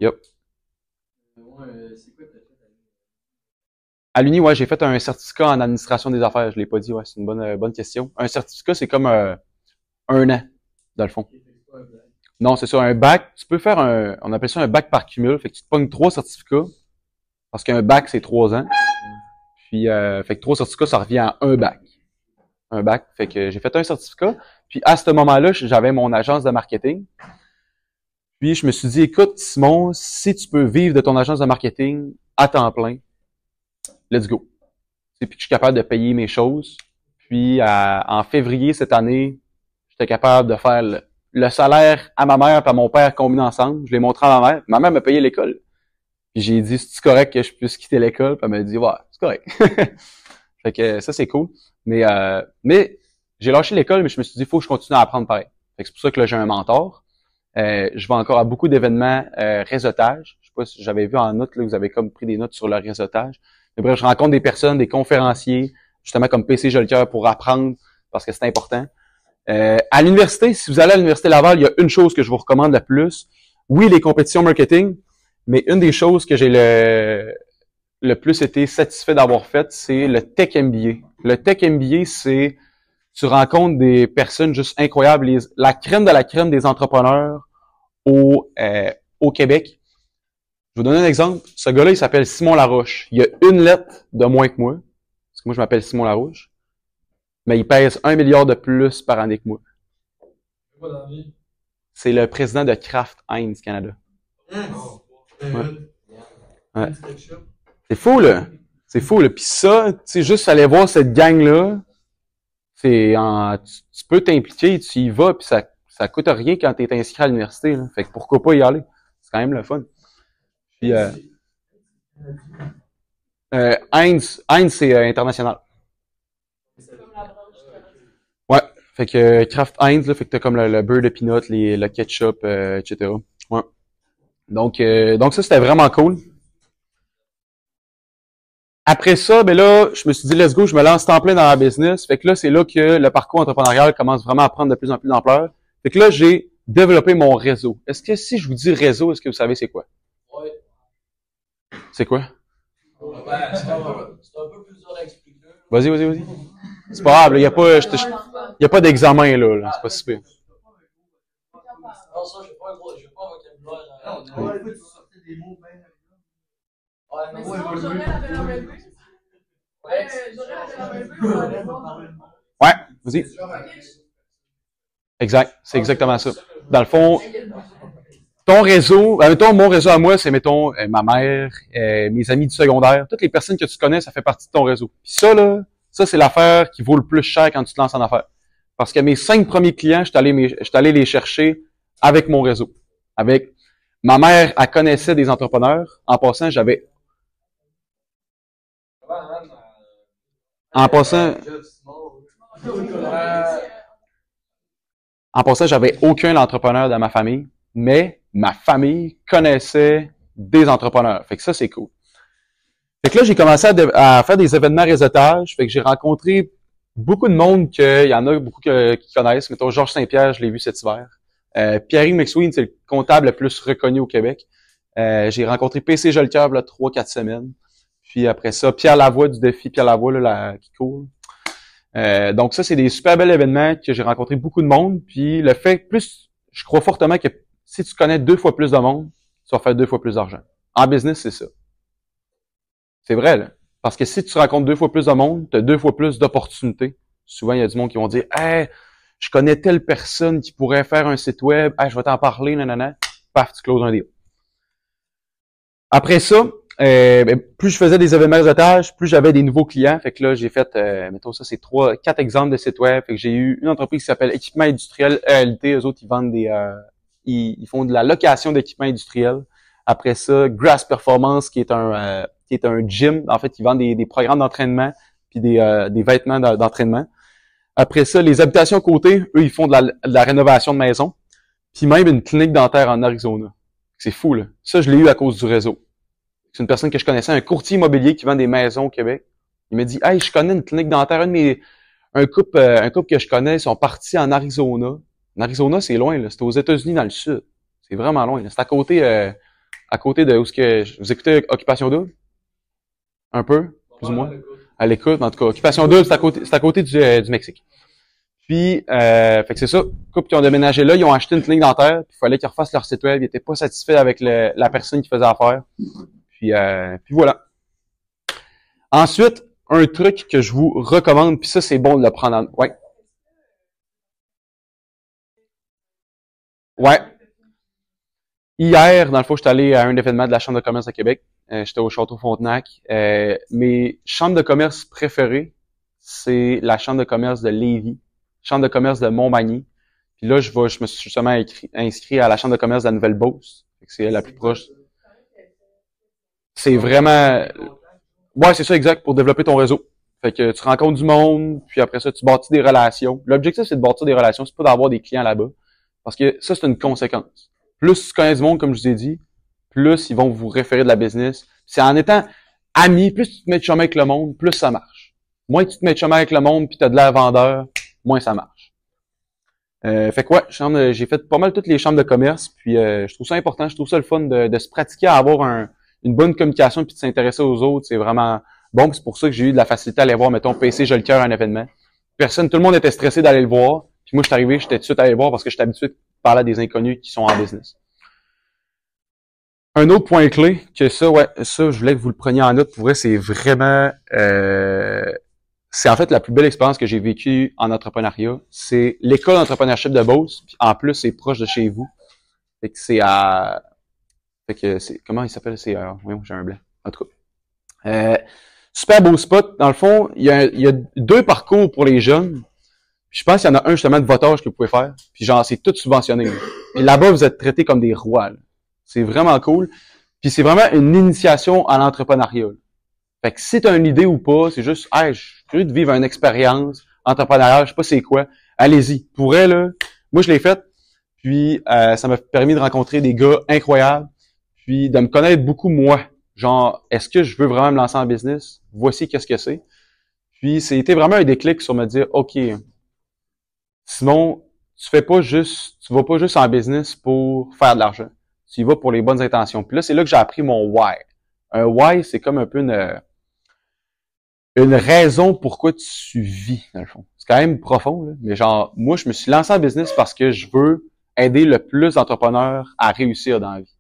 Yep. À l'Uni, ouais, j'ai fait un certificat en administration des affaires. Je l'ai pas dit, ouais, c'est une bonne question. Un certificat, c'est comme un 1 an, dans le fond. Non, c'est ça, un bac, tu peux faire on appelle ça un bac par cumul, fait que tu te pognes 3 certificats, parce qu'un bac, c'est 3 ans. Puis, fait que 3 certificats, ça revient à un bac. Un bac, fait que j'ai fait un certificat. Puis, à ce moment-là, j'avais mon agence de marketing. Puis, je me suis dit, écoute, Simon, si tu peux vivre de ton agence de marketing à temps plein, let's go. Puis que je suis capable de payer mes choses. Puis, en février cette année, j'étais capable de faire le salaire à ma mère et à mon père combinés ensemble. Je l'ai montré à ma mère. Ma mère m'a payé l'école. Puis j'ai dit, c'est correct que je puisse quitter l'école? Puis elle m'a dit, ouais, c'est correct. Fait que ça, c'est cool. Mais j'ai lâché l'école, mais je me suis dit, il faut que je continue à apprendre pareil. Fait que c'est pour ça que là, j'ai un mentor. Je vais encore à beaucoup d'événements réseautage. Je sais pas si j'avais vu en note, là, vous avez comme pris des notes sur le réseautage. Mais bref, je rencontre des personnes, des conférenciers, justement comme PC Jolicoeur pour apprendre, parce que c'est important. À l'université, si vous allez à l'Université Laval, il y a une chose que je vous recommande le plus. Oui, les compétitions marketing, mais une des choses que j'ai le plus été satisfait d'avoir fait, c'est le Tech MBA. Le Tech MBA, c'est tu rencontres des personnes juste incroyables, la crème de la crème des entrepreneurs au Québec. Je vais vous donner un exemple. Ce gars-là, il s'appelle Simon Laroche. Il a une lettre de moins que moi, parce que moi, je m'appelle Simon Laroche, mais il pèse 1 milliard de plus par année que moi. C'est le président de Kraft Heinz Canada. Ouais. Ouais. C'est fou, là. C'est fou, là. Puis ça, tu sais, juste aller voir cette gang-là, tu peux t'impliquer, tu y vas, puis ça coûte rien quand t'es inscrit à l'université, là. Fait que pourquoi pas y aller? C'est quand même le fun. Puis, Heinz, c'est international. Ouais. Fait que Kraft Heinz, là, fait que t'as comme le beurre de peanut, le ketchup, etc. Ouais. Donc ça, c'était vraiment cool. Après ça, ben là, je me suis dit, let's go, je me lance temps plein dans la business. Fait que là, c'est là que le parcours entrepreneurial commence vraiment à prendre de plus en plus d'ampleur. Fait que là, j'ai développé mon réseau. Est-ce que si je vous dis réseau, est-ce que vous savez c'est quoi? Oui. C'est quoi? C'est un peu plus dur à expliquer. Vas-y. C'est pas grave, il y a pas d'examen, là. C'est pas si pire. Non, ça, j'ai pas un vocabulaire. Non, il faut sortir des mots bien. Mais sinon, j'aurais la belle AMB. J'aurais la belle AMB. Ouais, vas-y. Exact, c'est exactement ça. Dans le fond, ton réseau, mettons, mon réseau à moi, c'est, mettons, ma mère, mes amis du secondaire, toutes les personnes que tu connais, ça fait partie de ton réseau. Puis ça, là, ça, c'est l'affaire qui vaut le plus cher quand tu te lances en affaires. Parce que mes 5 premiers clients, je suis allé les chercher avec mon réseau. Avec ma mère, elle connaissait des entrepreneurs. En passant, j'avais aucun entrepreneur dans ma famille, mais ma famille connaissait des entrepreneurs. Fait que ça, c'est cool. Fait que là, j'ai commencé à faire des événements réseautage. Fait que j'ai rencontré beaucoup de monde il y en a beaucoup qui connaissent. Mettons, Georges Saint-Pierre, je l'ai vu cet hiver. Pierre-Yves McSween, c'est le comptable le plus reconnu au Québec. J'ai rencontré PC Jolicoeur, là, 3-4 semaines. Puis après ça, Pierre Lavoie du défi Pierre Lavoie, là, qui court. Donc ça, c'est des super bels événements que j'ai rencontré beaucoup de monde. Puis le fait, je crois fortement que si tu connais 2 fois plus de monde, tu vas faire 2 fois plus d'argent. En business, c'est ça. C'est vrai, là. Parce que si tu rencontres 2 fois plus de monde, tu as 2 fois plus d'opportunités. Souvent, il y a du monde qui vont dire, hey, je connais telle personne qui pourrait faire un site web, hey, je vais t'en parler, nanana. Paf, tu closes un deal. Après ça, plus je faisais des événements réseautage, plus j'avais des nouveaux clients. Fait que là, j'ai fait, mettons ça, c'est 4 exemples de sites web. Fait que j'ai eu une entreprise qui s'appelle Équipement Industriel ELT. Eux autres, ils vendent ils font de la location d'équipements industriels. Après ça, Grass Performance, qui est un gym. En fait, ils vendent des programmes d'entraînement puis des vêtements d'entraînement. Après ça, les habitations côté, eux, ils font de la rénovation de maison. Puis même une clinique dentaire en Arizona. C'est fou, là. Ça, je l'ai eu à cause du réseau. C'est une personne que je connaissais, un courtier immobilier qui vend des maisons au Québec. Il m'a dit, hey, je connais une clinique dentaire. Un couple que je connais, ils sont partis en Arizona. En Arizona, c'est loin, là. C'est aux États-Unis dans le sud. C'est vraiment loin, là. C'est à côté de où est-ce que vous écoutez Occupation Double? Un peu, plus ou moins. À l'écoute, en tout cas. Occupation Double, c'est à côté du Mexique. Puis, fait que c'est ça. Couple qui ont déménagé là, ils ont acheté une clinique dentaire. Puis il fallait qu'ils refassent leur site web. Ils étaient pas satisfaits avec la personne qui faisait affaire. Puis voilà. Ensuite, un truc que je vous recommande, puis ça, c'est bon de le prendre en... Ouais. Ouais. Hier, dans le fond, j'étais allé à un événement de la Chambre de commerce de Québec. J'étais au Château Frontenac. Mes chambres de commerce préférées, c'est la Chambre de commerce de Lévis, Chambre de commerce de Montmagny. Puis là, je me suis justement inscrit à la Chambre de commerce de la Nouvelle-Beauce. C'est la plus proche. C'est vraiment... Ouais, c'est ça, exact, pour développer ton réseau. Fait que tu rencontres du monde, puis après ça, tu bâtis des relations. L'objectif, c'est de bâtir des relations, c'est pas d'avoir des clients là-bas. Parce que ça, c'est une conséquence. Plus tu connais du monde, comme je vous ai dit, plus ils vont vous référer de la business. C'est en étant ami, plus tu te mets de chemin avec le monde, plus ça marche. Moins tu te mets de chemin avec le monde, puis tu as de l'air vendeur, moins ça marche. Fait que ouais, j'ai fait pas mal toutes les chambres de commerce, puis je trouve ça important, je trouve ça le fun de se pratiquer à avoir une bonne communication puis de s'intéresser aux autres, c'est vraiment bon. C'est pour ça que j'ai eu de la facilité à aller voir, mettons, PC Jolicoeur à un événement. Tout le monde était stressé d'aller le voir. Puis moi, je suis arrivé, j'étais tout de suite allé le voir parce que j'étais habitué de parler à des inconnus qui sont en business. Un autre point clé, que ça, je voulais que vous le preniez en note. Pour vrai, c'est vraiment... c'est en fait la plus belle expérience que j'ai vécue en entrepreneuriat. C'est l'école d'entrepreneurship de Beauce. Puis en plus, c'est proche de chez vous. Fait que c'est à... Fait que c'est... Comment il s'appelle? Oui, j'ai un blanc. En tout cas. Super beau spot. Dans le fond, il y a 2 parcours pour les jeunes. Puis je pense qu'il y en a un justement de votage que vous pouvez faire. Puis genre, c'est tout subventionné. Là. Puis là-bas, vous êtes traités comme des rois. Là. C'est vraiment cool. Puis c'est vraiment une initiation à l'entrepreneuriat. Là. Fait que si tu as une idée ou pas, c'est juste, hey, je suis curieux de vivre une expérience entrepreneuriale, je sais pas c'est quoi. Allez-y. Pour elle, là, moi je l'ai faite. Puis ça m'a permis de rencontrer des gars incroyables. Puis de me connaître beaucoup moi. Genre, est-ce que je veux vraiment me lancer en business? Voici qu'est-ce que c'est. Puis c'était vraiment un déclic sur me dire, OK, sinon, tu vas pas juste en business pour faire de l'argent. Tu y vas pour les bonnes intentions. Puis là, c'est là que j'ai appris mon why. Un why, c'est comme un peu une raison pourquoi tu vis, dans le fond. C'est quand même profond, là. Mais genre, moi, je me suis lancé en business parce que je veux aider le plus d'entrepreneurs à réussir dans la vie.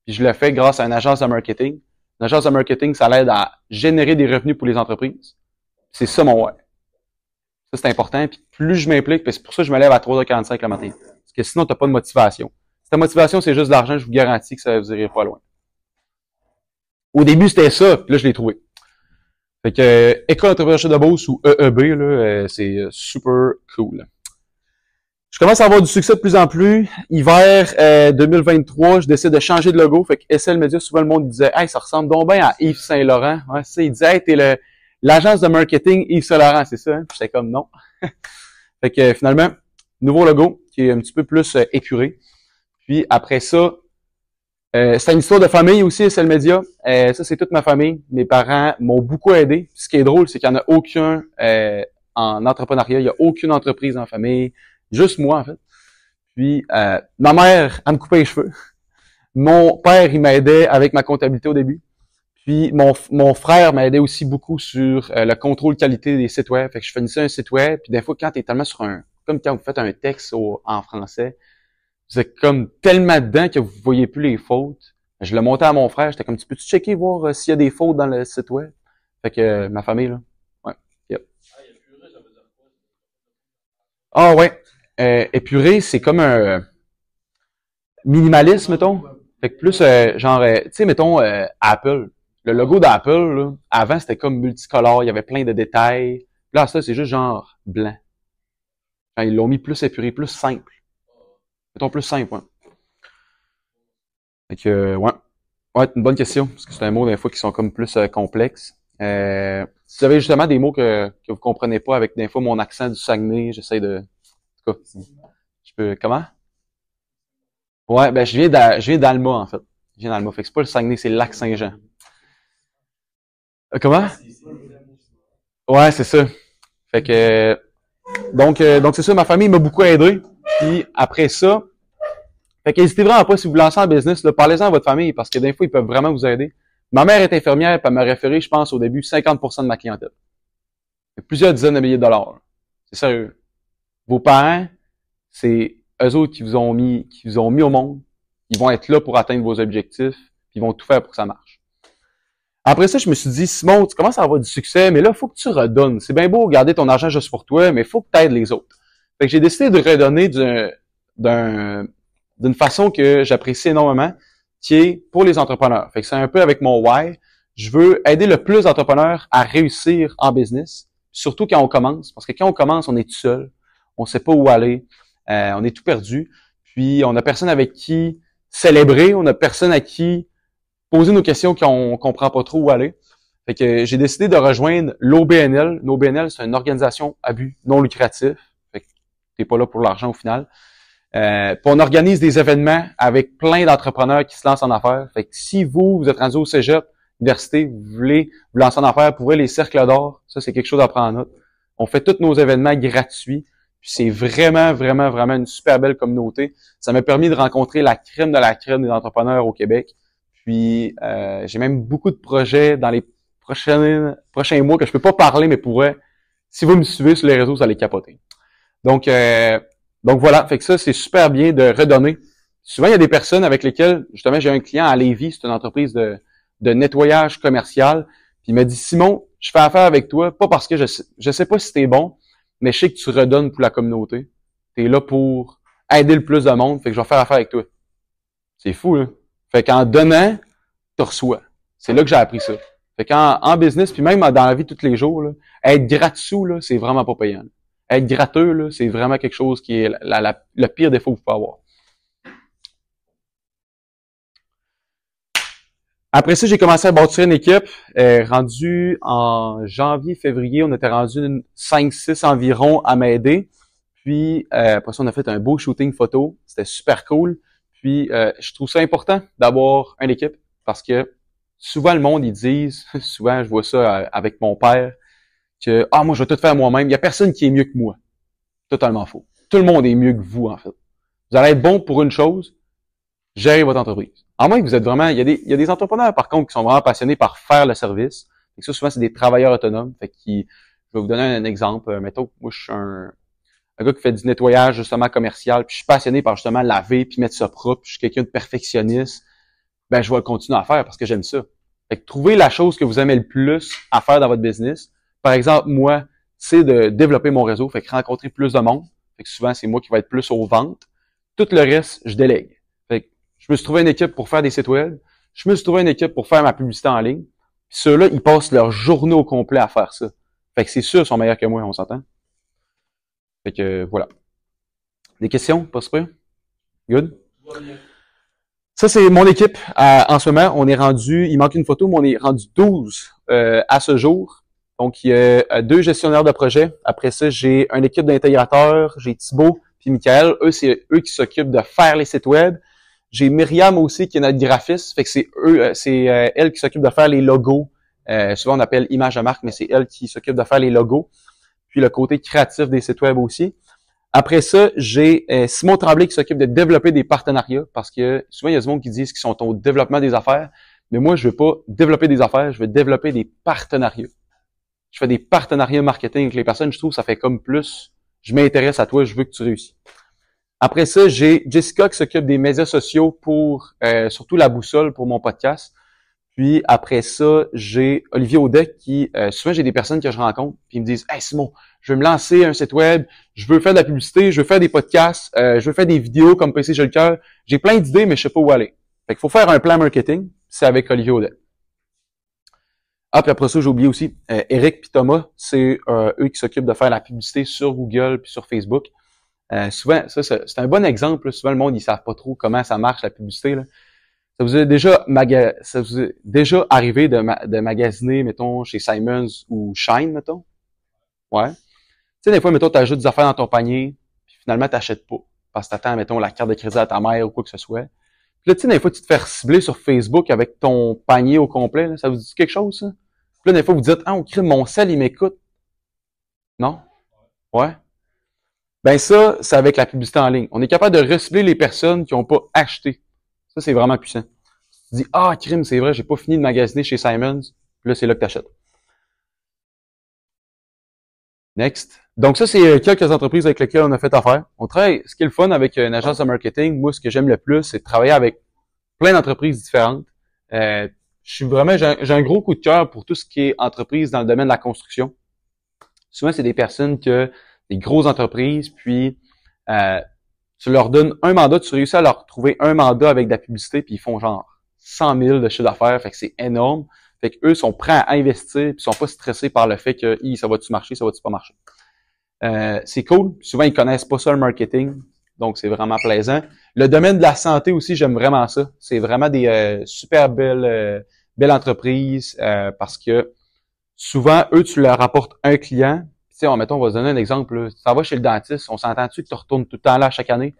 Puis je le fais grâce à une agence de marketing. Une agence de marketing, ça l'aide à générer des revenus pour les entreprises. C'est ça mon why. Ça, c'est important. Puis plus je m'implique, puis c'est pour ça que je me lève à 3h45 le matin. Parce que sinon, t'as pas de motivation. Si ta motivation, c'est juste de l'argent, je vous garantis que ça vous irait pas loin. Au début, c'était ça, puis là, je l'ai trouvé. Fait que École d'entrepreneurship de Beauce ou EEB, là, c'est super cool. Je commence à avoir du succès de plus en plus. Hiver 2023, je décide de changer de logo. Fait que SL Media, souvent le monde disait « Hey, ça ressemble donc bien à Yves Saint-Laurent. » Ouais, c'est ça, il disait « Hey, t'es l'agence de marketing Yves Saint-Laurent, c'est ça? Hein? » J'étais comme « Non. » Fait que finalement, nouveau logo qui est un petit peu plus épuré. Puis après ça, c'est une histoire de famille aussi, SL Media. Ça, c'est toute ma famille. Mes parents m'ont beaucoup aidé. Puis ce qui est drôle, c'est qu'il n'y en a aucun en entrepreneuriat. Il n'y a aucune entreprise en famille. Juste moi, en fait. Puis, ma mère, elle me coupait les cheveux. Mon père, il m'aidait avec ma comptabilité au début. Puis, mon frère m'aidait aussi beaucoup sur le contrôle qualité des sites web. Fait que je finissais un site web. Puis, des fois, quand t'es tellement comme quand vous faites un texte en français, vous êtes comme tellement dedans que vous voyez plus les fautes. Je le montais à mon frère. J'étais comme, tu peux-tu checker, voir s'il y a des fautes dans le site web? Fait que, ma famille, là. Ouais. Yep. Ah, ouais. Épuré, c'est comme un minimalisme, mettons. Fait que plus, tu sais, mettons, Apple. Le logo d'Apple, là, avant, c'était comme multicolore, il y avait plein de détails. Là, ça, c'est juste genre blanc. Enfin, ils l'ont mis plus épuré, plus simple. Mettons plus simple, ouais. Fait que, ouais. Ouais, une bonne question, parce que c'est un mot, des fois, qui sont comme plus complexes. Si vous avez justement des mots que vous comprenez pas avec, des fois, mon accent du Saguenay, j'essaie de... En tout cas, je peux... Comment? Ouais, ben je viens d'Alma, en fait. Je viens d'Alma. Fait que c'est pas le Saguenay, c'est le lac Saint-Jean. Comment? Ouais, c'est ça. Fait que donc c'est ça, ma famille m'a beaucoup aidé. Puis après ça, fait qu'hésitez vraiment pas si vous vous lancez en business, là, parlez-en à votre famille parce que des fois, ils peuvent vraiment vous aider. Ma mère est infirmière, puis elle m'a référé, je pense, au début, 50% de ma clientèle. Fait plusieurs dizaines de milliers de dollars. C'est sérieux. Vos parents, c'est eux autres qui vous ont mis au monde. Ils vont être là pour atteindre vos objectifs, puis ils vont tout faire pour que ça marche. Après ça, je me suis dit, Simon, tu commences à avoir du succès, mais là, il faut que tu redonnes. C'est bien beau garder ton argent juste pour toi, mais il faut que tu aides les autres. Fait que j'ai décidé de redonner d'une façon que j'apprécie énormément, qui est pour les entrepreneurs. Fait que c'est un peu avec mon why. Je veux aider le plus d'entrepreneurs à réussir en business, surtout quand on commence, parce que quand on commence, on est tout seul, on sait pas où aller, on est tout perdu, puis on a personne avec qui célébrer, on a personne à qui poser nos questions qu'on comprend pas trop où aller. Fait que j'ai décidé de rejoindre l'OBNL. L'OBNL, c'est une organisation à but non lucratif. Fait que t'es pas là pour l'argent au final. Puis on organise des événements avec plein d'entrepreneurs qui se lancent en affaires. Fait que si vous êtes rendu au cégep, université, vous voulez vous lancer en affaires, pour les cercles d'or, ça c'est quelque chose à prendre en note. On fait tous nos événements gratuits. Puis c'est vraiment, vraiment, vraiment une super belle communauté. Ça m'a permis de rencontrer la crème de la crème des entrepreneurs au Québec. Puis j'ai même beaucoup de projets dans les prochains mois que je peux pas parler, mais si vous me suivez sur les réseaux, vous allez capoter. Donc voilà, fait que ça, c'est super bien de redonner. Souvent, il y a des personnes avec lesquelles, justement, j'ai un client à Lévis, c'est une entreprise de nettoyage commercial, puis il m'a dit, Simon, je fais affaire avec toi, pas parce que je sais pas si t'es bon, mais je sais que tu redonnes pour la communauté. T'es là pour aider le plus de monde, fait que je vais faire affaire avec toi. C'est fou, là. Fait qu'en donnant, tu reçois. C'est là que j'ai appris ça. Fait qu'en business, puis même dans la vie de tous les jours, là, être gratte-sous, là, c'est vraiment pas payant. Être gratteux, là, c'est vraiment quelque chose qui est le pire défaut que vous pouvez avoir. Après ça, j'ai commencé à bâtir une équipe. Rendu en janvier, février, on était rendu 5-6 environ à m'aider. Puis après ça, on a fait un beau shooting photo. C'était super cool. Puis je trouve ça important d'avoir une équipe parce que souvent le monde, ils disent, souvent je vois ça avec mon père, que moi je vais tout faire moi-même. Il y a personne qui est mieux que moi. Totalement faux. Tout le monde est mieux que vous, en fait. Vous allez être bon pour une chose, gérer votre entreprise. En moins que vous êtes vraiment, il y a des entrepreneurs par contre qui sont vraiment passionnés par faire le service. Et ça, souvent, c'est des travailleurs autonomes. Je vais vous donner un exemple. Mettons que moi, je suis un gars qui fait du nettoyage justement commercial, puis je suis passionné par justement laver puis mettre ça propre, puis je suis quelqu'un de perfectionniste, je vais continuer à faire parce que j'aime ça. Fait que trouver la chose que vous aimez le plus à faire dans votre business. Par exemple, moi, c'est de développer mon réseau, fait que rencontrer plus de monde. Fait que souvent, c'est moi qui vais être plus aux ventes. Tout le reste, je délègue. Fait que je me suis trouvé une équipe pour faire des sites web. Je me suis trouvé une équipe pour faire ma publicité en ligne. Puis ceux-là, ils passent leur journée au complet à faire ça. Fait que c'est sûr, ils sont meilleurs que moi, on s'entend? Fait que voilà. Des questions? Pas super? Good? Ça, c'est mon équipe. En ce moment, on est rendu, il manque une photo, mais on est rendu 12 à ce jour. Donc, il y a 2 gestionnaires de projet. Après ça, j'ai une équipe d'intégrateurs, j'ai Thibaut puis Michael. Eux, c'est eux qui s'occupent de faire les sites web. J'ai Myriam aussi, qui est notre graphiste. Fait que c'est elle qui s'occupe de faire les logos. Souvent, on appelle image de marque, mais c'est elle qui s'occupe de faire les logos. Puis le côté créatif des sites web aussi. Après ça, j'ai Simon Tremblay qui s'occupe de développer des partenariats parce que souvent, il y a des gens qui disent qu'ils sont au développement des affaires, mais moi, je veux pas développer des affaires, je veux développer des partenariats. Je fais des partenariats marketing avec les personnes, je trouve que ça fait comme plus, je m'intéresse à toi, je veux que tu réussisses. Après ça, j'ai Jessica qui s'occupe des médias sociaux pour surtout la boussole pour mon podcast. Puis après ça, j'ai Olivier Audet qui, souvent j'ai des personnes que je rencontre, puis ils me disent « Hey Simon, je veux me lancer un site web, je veux faire de la publicité, je veux faire des podcasts, je veux faire des vidéos comme PC J'ai le cœur. J'ai plein d'idées, mais je sais pas où aller. » Fait qu'il faut faire un plan marketing, c'est avec Olivier Audet. Puis après ça, j'ai oublié aussi, Eric puis Thomas, c'est eux qui s'occupent de faire la publicité sur Google puis sur Facebook. Souvent, ça c'est un bon exemple. Là. Souvent, le monde, ils savent pas trop comment ça marche, la publicité. Là. Ça vous est déjà arrivé de magasiner, mettons, chez Simons ou Shine, mettons? Ouais. Tu sais, des fois, mettons, tu ajoutes des affaires dans ton panier, puis finalement, tu n'achètes pas. Parce que tu attends, mettons, la carte de crédit à ta mère ou quoi que ce soit. Puis là, tu sais, des fois, tu te fais cibler sur Facebook avec ton panier au complet. Là. Ça vous dit quelque chose, ça? Puis là, des fois, vous dites, on crée mon sel, il m'écoute. Non? Ouais. Ben ça, c'est avec la publicité en ligne. On est capable de recibler les personnes qui n'ont pas acheté. Ça, c'est vraiment puissant. Tu dis, crime, c'est vrai, j'ai pas fini de magasiner chez Simons. Puis là, c'est là que tu achètes. Next. Donc ça, c'est quelques entreprises avec lesquelles on a fait affaire. On travaille, ce qui est le fun avec une agence de marketing, moi, ce que j'aime le plus, c'est de travailler avec plein d'entreprises différentes. Je suis vraiment, j'ai un gros coup de cœur pour tout ce qui est entreprise dans le domaine de la construction. Souvent, c'est des personnes que des grosses entreprises, puis tu leur donnes un mandat, tu réussis à leur trouver un mandat avec de la publicité, puis ils font genre 100 000 de chiffre d'affaires, fait que c'est énorme. Fait qu'eux sont prêts à investir, puis sont pas stressés par le fait que ça va-tu marcher, ça va-tu pas marcher. C'est cool. Souvent, ils connaissent pas ça le marketing, donc c'est vraiment plaisant. Le domaine de la santé aussi, j'aime vraiment ça. C'est vraiment des super belles entreprises parce que souvent, eux, tu leur apportes un client. Tu sais, mettons, on va se donner un exemple. Là. Ça va chez le dentiste, on s'entend-tu que tu retournes tout le temps là à chaque année?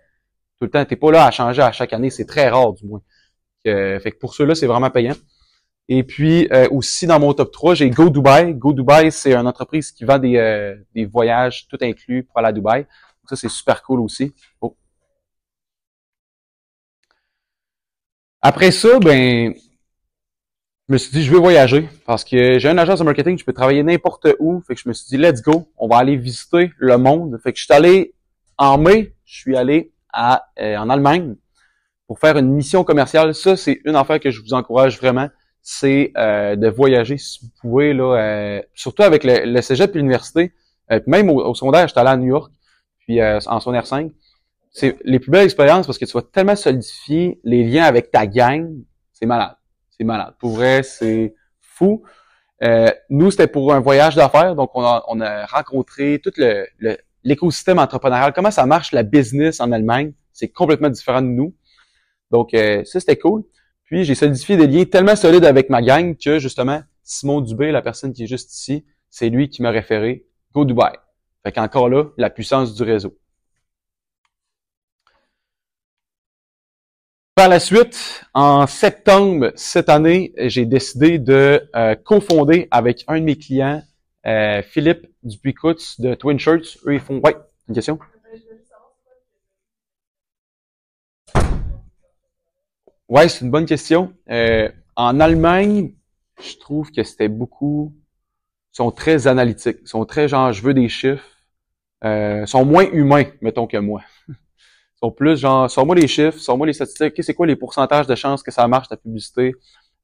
Tout le temps, t'es pas là à changer à chaque année. C'est très rare, du moins. Fait que pour ceux-là, c'est vraiment payant. Et puis, aussi, dans mon top 3, j'ai Go Dubai. Go Dubai, c'est une entreprise qui vend des voyages tout inclus pour aller à Dubaï. Donc ça, c'est super cool aussi. Oh. Après ça, ben, je me suis dit, je veux voyager parce que j'ai une agence de marketing, je peux travailler n'importe où. Fait que je me suis dit, let's go, on va aller visiter le monde. Fait que je suis allé, en mai, je suis allé en Allemagne pour faire une mission commerciale. Ça, c'est une affaire que je vous encourage vraiment. C'est de voyager si vous pouvez, là, surtout avec le cégep et l'université. Même au secondaire, j'étais allé à New York, puis en secondaire 5. C'est les plus belles expériences parce que tu vas tellement solidifier les liens avec ta gang. C'est malade. C'est malade. Pour vrai, c'est fou. Nous, c'était pour un voyage d'affaires, donc on a rencontré tout l'écosystème entrepreneurial. Comment ça marche, la business en Allemagne. C'est complètement différent de nous. Donc, ça, c'était cool. Puis, j'ai solidifié des liens tellement solides avec ma gang que, justement, Simon Dubé, la personne qui est juste ici, c'est lui qui m'a référé Go Dubai. Fait qu'encore là, la puissance du réseau. Par la suite, en septembre cette année, j'ai décidé de cofonder avec un de mes clients, Philippe Dupuis-Coutts de Twin Shirts. Eux, ils font... Ouais, une question? Ouais, c'est une bonne question. En Allemagne, je trouve que c'était beaucoup... Ils sont très analytiques. Ils sont très genre, je veux des chiffres. Ils sont moins humains, mettons, que moi. Ils sont plus genre, sors-moi les chiffres, sors-moi les statistiques. OK, c'est quoi les pourcentages de chances que ça marche, ta publicité?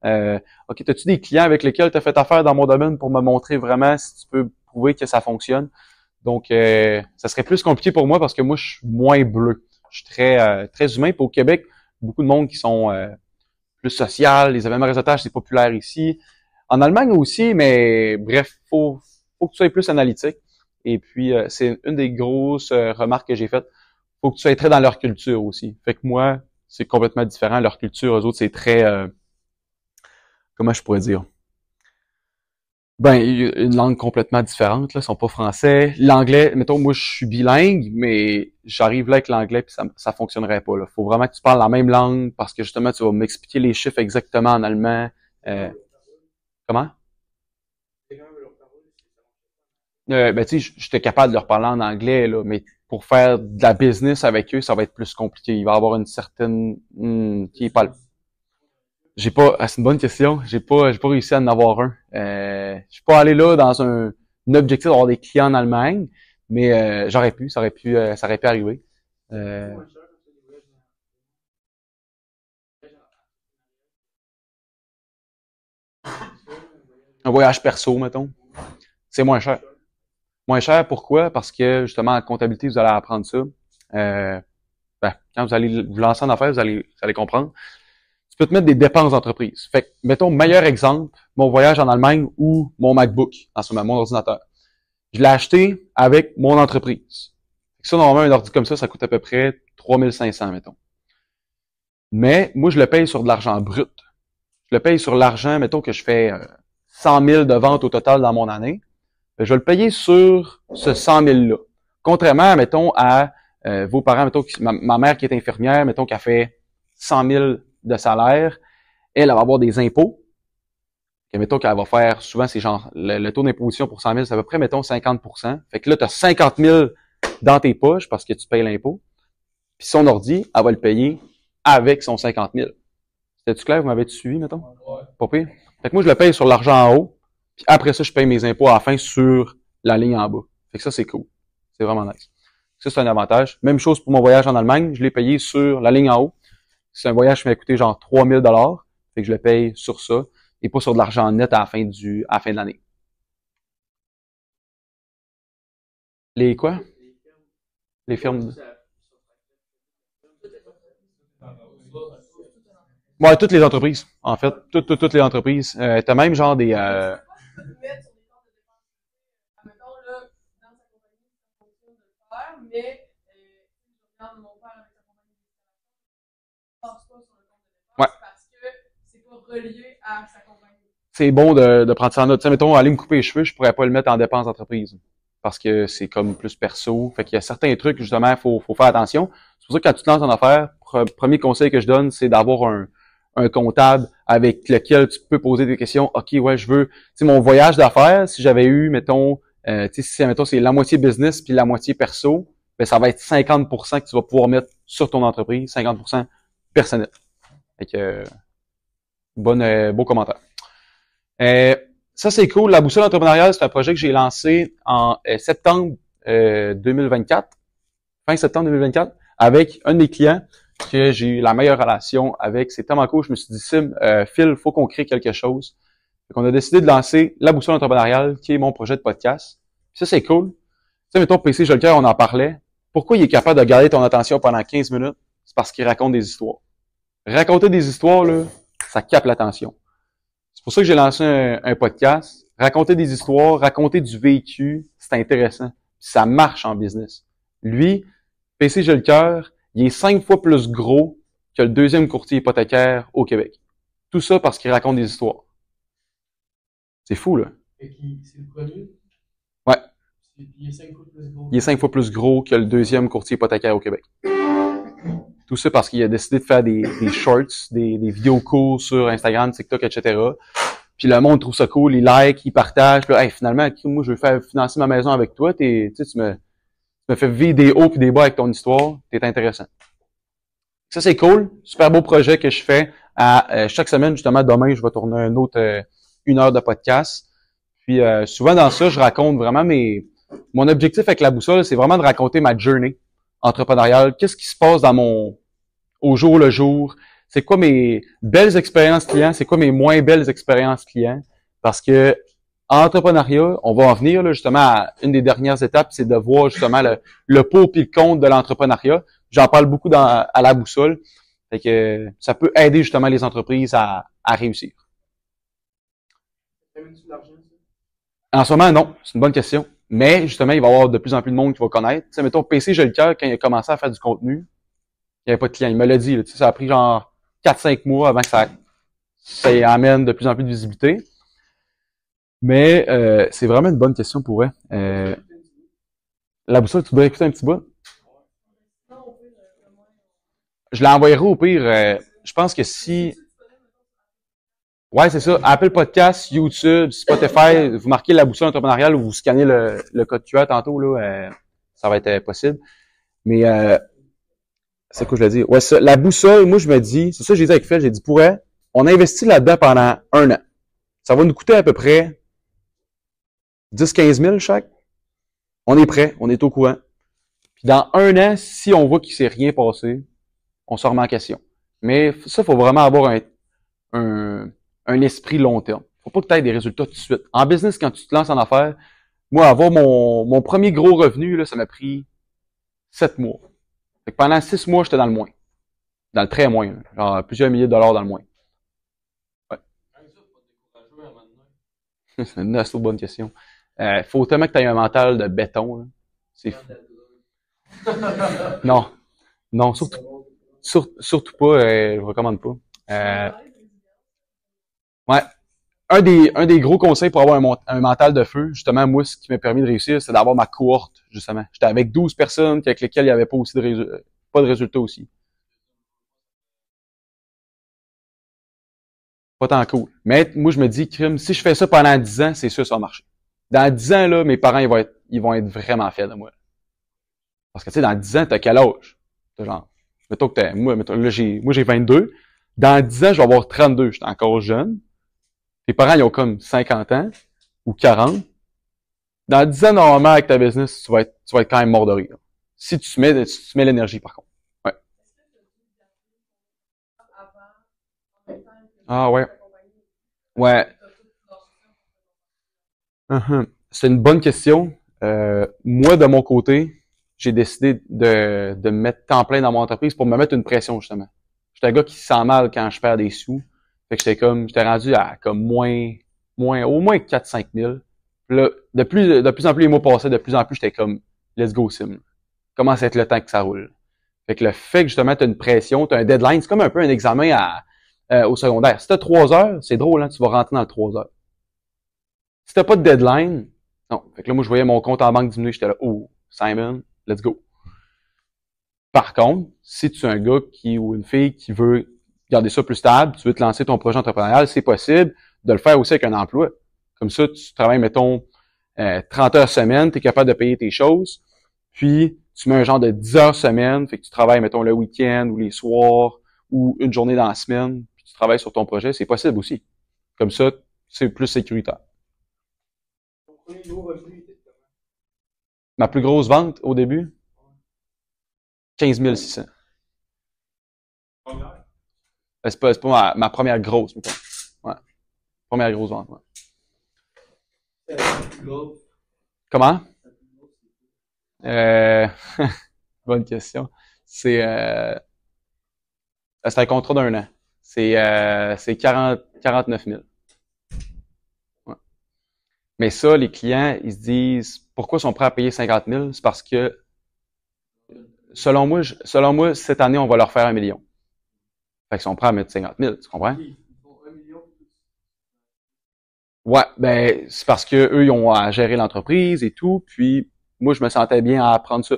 OK, as-tu des clients avec lesquels tu as fait affaire dans mon domaine pour me montrer vraiment si tu peux prouver que ça fonctionne? Donc, ça serait plus compliqué pour moi parce que moi, je suis moins bleu. Je suis très humain. Puis au Québec, beaucoup de monde qui sont plus social, les événements réseautage, c'est populaire ici. En Allemagne aussi, mais bref, faut que tu sois plus analytique. Et puis, c'est une des grosses remarques que j'ai faites. Faut que tu sois très dans leur culture aussi. Fait que moi, c'est complètement différent. Leur culture, eux autres, c'est très... comment je pourrais dire? Ben, une langue complètement différente, là, ils sont pas français. L'anglais, mettons, moi, je suis bilingue, mais j'arrive là avec l'anglais puis ça fonctionnerait pas, là. Faut vraiment que tu parles la même langue parce que, justement, tu vas m'expliquer les chiffres exactement en allemand. Comment? Ben, tu sais, j'étais capable de leur parler en anglais, là, mais pour faire de la business avec eux, ça va être plus compliqué. Il va y avoir une certaine... qui est pas... J'ai pas, c'est une bonne question. J'ai pas réussi à en avoir un. Je suis pas allé là dans un objectif d'avoir des clients en Allemagne, mais j'aurais pu, ça aurait pu arriver. Un voyage perso, mettons, c'est moins cher. Moins cher, pourquoi? Parce que justement en comptabilité, vous allez apprendre ça. Quand vous allez vous lancer en affaires, vous allez comprendre. Tu peux te mettre des dépenses d'entreprise. Fait que, mettons, meilleur exemple, mon voyage en Allemagne ou mon MacBook, en ce moment, mon ordinateur. Je l'ai acheté avec mon entreprise. Fait que ça, normalement, un ordi comme ça coûte à peu près 3500, mettons. Mais, moi, je le paye sur de l'argent brut. Je le paye sur l'argent, mettons que je fais 100 000 de ventes au total dans mon année. Je vais le payer sur ce 100 000-là. Contrairement, mettons, à vos parents, mettons, ma mère qui est infirmière, mettons qu'elle fait 100 000 de salaire, elle va avoir des impôts. Et mettons qu'elle va faire, souvent, c'est genre, le taux d'imposition pour 100 000, c'est à peu près, mettons, 50%. Fait que là, tu as 50 000 dans tes poches parce que tu payes l'impôt. Puis son ordi, elle va le payer avec son 50 000. C'était-tu clair? Vous m'avez suivi, mettons? Ouais. Pas pire? Fait que moi, je le paye sur l'argent en haut. Puis après ça, je paye mes impôts à la fin sur la ligne en bas. Fait que ça, c'est cool. C'est vraiment nice. Ça, c'est un avantage. Même chose pour mon voyage en Allemagne. Je l'ai payé sur la ligne en haut. C'est un voyage qui m'a coûté genre 3000 $. Fait que je le paye sur ça et pas sur de l'argent net à la fin de l'année. Les quoi? Les firmes. Ouais, toutes les entreprises, en fait. Toutes les entreprises. T'as même genre des... Mettre sur des comptes de dépenses. Admettons, là, dans sa compagnie, ça fonctionne de le faire, mais je regarde mon père avec sa compagnie d'installation, je ne passe pas sur le compte de dépenses parce que c'est pas relié à sa compagnie. C'est bon de prendre ça en note. Tu sais, mettons, aller me couper les cheveux, je pourrais pas le mettre en dépenses d'entreprise. Parce que c'est comme plus perso. Fait qu'il y a certains trucs, justement, faut faire attention. C'est pour ça que quand tu te lances en affaires, premier conseil que je donne, c'est d'avoir un comptable avec lequel tu peux poser des questions. OK, ouais, je veux, tu sais, mon voyage d'affaires, si j'avais eu, mettons, tu sais, si, mettons, c'est la moitié business puis la moitié perso, ben, ça va être 50% que tu vas pouvoir mettre sur ton entreprise, 50% personnel. Fait que, beau commentaire. Ça, c'est cool. La boussole entrepreneuriale, c'est un projet que j'ai lancé en septembre 2024, fin septembre 2024, avec un de mes clients que j'ai eu la meilleure relation avec. C'est tellement cool. Je me suis dit, Sim, Phil, faut qu'on crée quelque chose. Donc, on a décidé de lancer la boussole entrepreneuriale, qui est mon projet de podcast. Puis ça, c'est cool. Tu sais, mettons, PC Jolicoeur, on en parlait. Pourquoi il est capable de garder ton attention pendant 15 minutes? C'est parce qu'il raconte des histoires. Raconter des histoires, là, ça capte l'attention. C'est pour ça que j'ai lancé un podcast. Raconter des histoires, raconter du vécu, c'est intéressant. Puis ça marche en business. Lui, PC Jolicoeur, il est 5 fois plus gros que le deuxième courtier hypothécaire au Québec. Tout ça parce qu'il raconte des histoires. C'est fou, là. Et c'est le premier? Ouais. Il est 5 fois plus gros. Il est 5 fois plus gros que le deuxième courtier hypothécaire au Québec. Tout ça parce qu'il a décidé de faire des shorts, des vidéos courtes sur Instagram, TikTok, etc. Puis le monde trouve ça cool, il like, il partage. Puis là, hey, finalement, moi, je veux faire financer ma maison avec toi. Tu me fais vivre des hauts et des bas avec ton histoire. T'es intéressant. Ça, c'est cool. Super beau projet que je fais à chaque semaine. Justement, demain, je vais tourner un autre 1 heure de podcast. Puis souvent dans ça, je raconte vraiment mon objectif avec la boussole, c'est vraiment de raconter ma journey entrepreneuriale. Qu'est-ce qui se passe au jour le jour? C'est quoi mes belles expériences clients? C'est quoi mes moins belles expériences clients? Parce que en entrepreneuriat, on va en venir là, justement à une des dernières étapes, c'est de voir justement le pour puis le contre de l'entrepreneuriat. J'en parle beaucoup à la boussole. Fait que ça peut aider justement les entreprises à réussir. En ce moment, non. C'est une bonne question. Mais justement, il va y avoir de plus en plus de monde qui va connaître. Tu sais, mettons, PC Jolicoeur, quand il a commencé à faire du contenu, il n'y avait pas de clients. Il me l'a dit. Là, tu sais, ça a pris genre 4-5 mois avant que ça amène de plus en plus de visibilité. Mais c'est vraiment une bonne question pour eux. La boussole, tu dois écouter un petit bout? Je l'envoyerai au pire. Je pense que si... Ouais, c'est ça. Apple Podcast, YouTube, Spotify, vous marquez la boussole entrepreneuriale ou vous scannez le code QR tantôt, là, ça va être possible. Mais c'est quoi je l'ai dit? Ouais, ça, la boussole, moi je me dis, c'est ça que j'ai dit avec Phil, j'ai dit pour elle, on investit là-dedans pendant 1 an. Ça va nous coûter à peu près 10-15 000 chaque. On est prêt, on est au courant. Puis dans 1 an, si on voit qu'il s'est rien passé, on se remet en question. Mais ça, il faut vraiment avoir un esprit long terme. Faut pas que tu aies des résultats tout de suite. En business, quand tu te lances en affaires, moi, avoir mon premier gros revenu, là, ça m'a pris 7 mois. Fait que pendant 6 mois, j'étais dans le moins. Dans le très moins. Là. Genre plusieurs milliers de dollars dans le moins. Ouais. C'est une assez bonne question. Faut tellement que tu aies un mental de béton. Là. C'est fou. Non. Non, surtout pas. Je recommande pas. Ouais. Un des gros conseils pour avoir un mental de feu, justement, moi, ce qui m'a permis de réussir, c'est d'avoir ma cohorte, justement. J'étais avec 12 personnes avec lesquelles il n'y avait pas aussi pas de résultats aussi. Pas tant cool. Mais moi, je me dis, crime, si je fais ça pendant 10 ans, c'est sûr que ça va marcher. Dans 10 ans, là, mes parents, ils vont être vraiment fiers de moi. Parce que, tu sais, dans 10 ans, t'as quel âge? T'as genre, mettons que là, j'ai 22. Dans 10 ans, je vais avoir 32. J'étais encore jeune. Tes parents, ils ont comme 50 ans ou 40. Dans 10 ans, normalement, avec ta business, tu vas être quand même mort de rire. Si tu mets l'énergie, par contre. Ouais. Ah ouais. Ouais. C'est une bonne question. Moi, de mon côté, j'ai décidé de me mettre temps plein dans mon entreprise pour me mettre une pression, justement. J'étais un gars qui se sent mal quand je perds des sous. Fait que j'étais rendu à comme au moins 4-5 000. Puis là, de plus en plus les mois passaient, de plus en plus j'étais comme, let's go sim. Commence à être le temps que ça roule. Fait que le fait que justement t'as une pression, t'as un deadline, c'est comme un peu un examen au secondaire. Si t'as 3 heures, c'est drôle, hein, tu vas rentrer dans le 3 heures. Si t'as pas de deadline, non. Fait que là, moi, je voyais mon compte en banque diminuer, j'étais là, oh, Simon, let's go. Par contre, si tu es un gars ou une fille qui veut garder ça plus stable, tu veux te lancer ton projet entrepreneurial, c'est possible de le faire aussi avec un emploi. Comme ça, tu travailles, mettons, 30 heures semaine, tu es capable de payer tes choses, puis tu mets un genre de 10 heures semaine, fait que tu travailles, mettons, le week-end ou les soirs ou une journée dans la semaine, puis tu travailles sur ton projet, c'est possible aussi. Comme ça, c'est plus sécuritaire. Ma plus grosse vente au début? 15 600. C'est pas ma première grosse. Ouais. Première grosse vente. Ouais. Comment? Bonne question. C'est un contrat d'1 an. C'est 49 000. Ouais. Mais ça, les clients, ils se disent pourquoi ils sont prêts à payer 50 000? C'est parce que selon moi, cette année, on va leur faire 1 million. Fait qu'ils sont prêts à mettre 50 000, tu comprends? Ouais, ben, c'est parce que eux, ils ont à gérer l'entreprise et tout, puis moi, je me sentais bien à apprendre ça.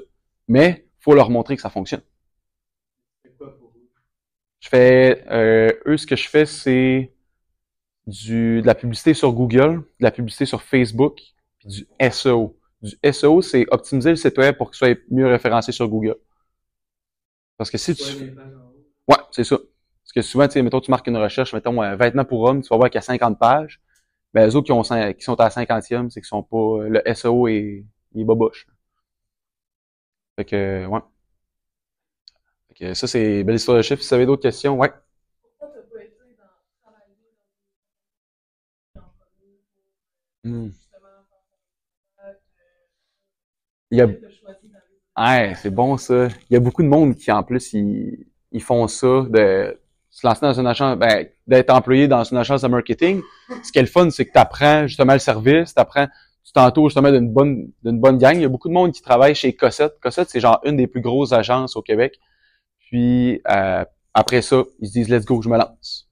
Mais, faut leur montrer que ça fonctionne. Ce que je fais, c'est de la publicité sur Google, de la publicité sur Facebook, puis du SEO. Du SEO, c'est optimiser le site web pour qu'il soit mieux référencé sur Google. Parce que si tu... Ouais, c'est ça. Parce que souvent, tu sais, mettons, tu marques une recherche, mettons, vêtements pour hommes, tu vas voir qu'il y a 50 pages. Ben, les autres qui sont à la 50e, c'est qu'ils sont pas, le SEO il est boboche. Fait que, ouais. Fait que ça, c'est une belle histoire de chiffres. Si vous avez d'autres questions, ouais. Il y a, ouais, c'est bon ça. Il y a beaucoup de monde qui, en plus, ils font ça, de se lancer dans une agence, ben, d'être employé dans une agence de marketing. Ce qui est le fun, c'est que tu apprends justement le service, tu t'entoures justement d'une bonne gang. Il y a beaucoup de monde qui travaille chez Cossette. Cossette, c'est genre une des plus grosses agences au Québec. Puis après ça, ils se disent let's go, je me lance.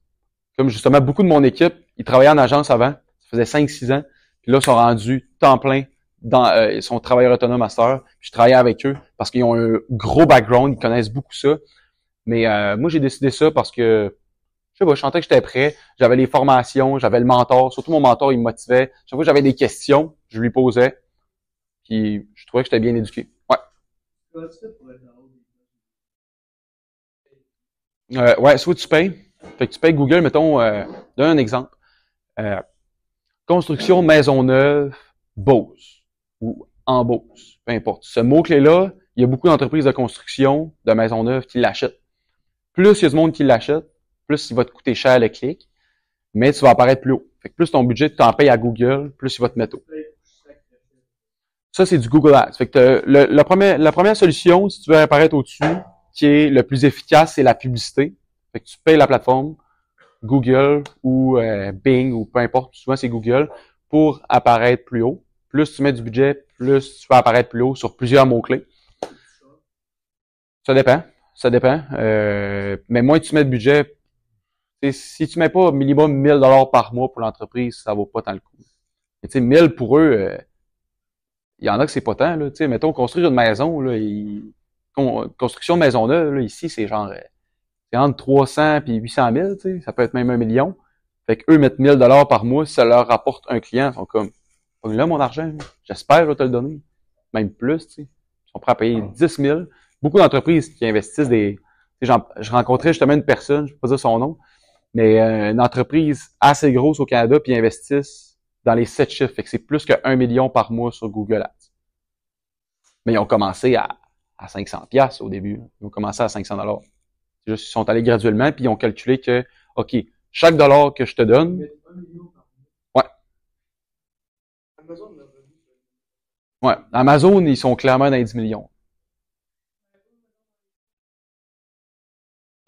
Comme justement, beaucoup de mon équipe, ils travaillaient en agence avant, ça faisait 5-6 ans, puis là, ils sont rendus temps plein ils sont travailleurs autonomes à cette heure. Puis je travaillais avec eux parce qu'ils ont un gros background, ils connaissent beaucoup ça. Mais moi, j'ai décidé ça parce que je sais pas, je sentais que j'étais prêt, j'avais les formations, j'avais le mentor, surtout mon mentor, il me motivait. Chaque fois que j'avais des questions, je lui posais. Puis je trouvais que j'étais bien éduqué. Ouais. Ouais, soit tu payes. Fait que tu payes Google, mettons, donne un exemple. Construction maison neuve, Beauce ou en Beauce, peu importe. Ce mot-clé-là, il y a beaucoup d'entreprises de construction, de maisons neuves qui l'achètent. Plus il y a du monde qui l'achète, plus il va te coûter cher le clic, mais tu vas apparaître plus haut. Fait que plus ton budget, tu t'en payes à Google, plus il va te mettre haut. Ça, c'est du Google Ads. Fait que la première solution, si tu veux apparaître au-dessus, qui est le plus efficace, c'est la publicité. Fait que tu payes la plateforme, Google ou Bing ou peu importe, souvent c'est Google, pour apparaître plus haut. Plus tu mets du budget, plus tu vas apparaître plus haut sur plusieurs mots-clés. Ça dépend. Mais moins tu mets de budget, si tu mets pas minimum 1 000 $ par mois pour l'entreprise, ça vaut pas tant le coup. Mais tu sais, 1000 pour eux, il y en a que c'est pas tant, là. Tu sais, mettons, construire une maison, là, construction de maison neuve, là, ici, c'est genre, c'est entre 300 et 800 000, tu sais. Ça peut être même 1 million. Fait qu'eux mettent 1 000 $ par mois, si ça leur rapporte un client, ils sont comme, là, mon argent, j'espère, je vais te le donner. Même plus, tu sais. Ils sont prêts à payer 10 000. Beaucoup d'entreprises qui investissent je rencontrais justement une personne, je ne peux pas dire son nom, mais une entreprise assez grosse au Canada, puis ils investissent dans les 7 chiffres. Fait que c'est plus que 1 million par mois sur Google Ads. Mais ils ont commencé à 500$ au début. Ils ont commencé à 500$. C'est juste qu'ils sont allés graduellement, puis ils ont calculé que, OK, chaque dollar que je te donne, ouais. Ouais. Amazon, ils sont clairement dans les 10 millions.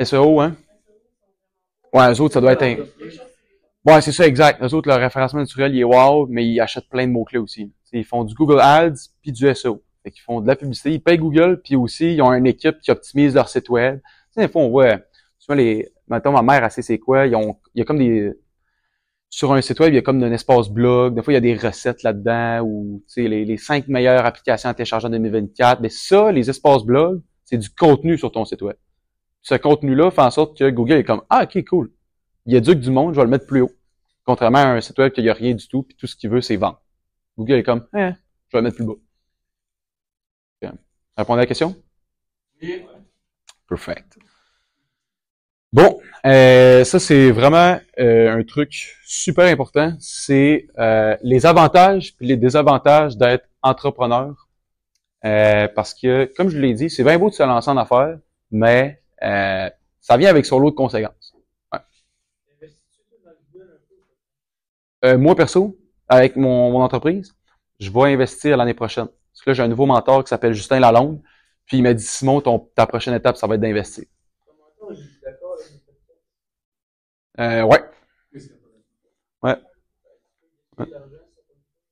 SEO, hein? Ouais, eux autres, ça doit être un... Ouais, c'est ça, exact. Eux autres, leur référencement naturel, il est wow, mais ils achètent plein de mots-clés aussi. T'sais, ils font du Google Ads puis du SEO. Fait qu'ils font de la publicité, ils payent Google, puis aussi, ils ont une équipe qui optimise leur site web. Tu sais, des fois, on voit, souvent mettons, ma mère, elle sait c'est quoi, il y a comme sur un site web, il y a comme un espace blog. Des fois, il y a des recettes là-dedans, ou, tu sais, les 5 meilleures applications à télécharger en 2024. Mais ça, les espaces blog, c'est du contenu sur ton site web. Ce contenu-là fait en sorte que Google est comme, ah, ok, cool. Il éduque du monde, je vais le mettre plus haut. Contrairement à un site web qu'il n'y a rien du tout, puis tout ce qu'il veut, c'est vendre. Google est comme, je vais le mettre plus bas. Okay. Répondez à la question? Oui. Perfect. Bon, ça c'est vraiment un truc super important. C'est les avantages puis les désavantages d'être entrepreneur. Parce que, comme je l'ai dit, c'est bien beau de se lancer en affaires, mais ça vient avec son lot de conséquences. Ouais. Moi, perso, avec mon entreprise, je vais investir l'année prochaine. Parce que là, j'ai un nouveau mentor qui s'appelle Justin Lalonde. Puis il m'a dit, Simon, ta prochaine étape, ça va être d'investir. Ouais. Ouais.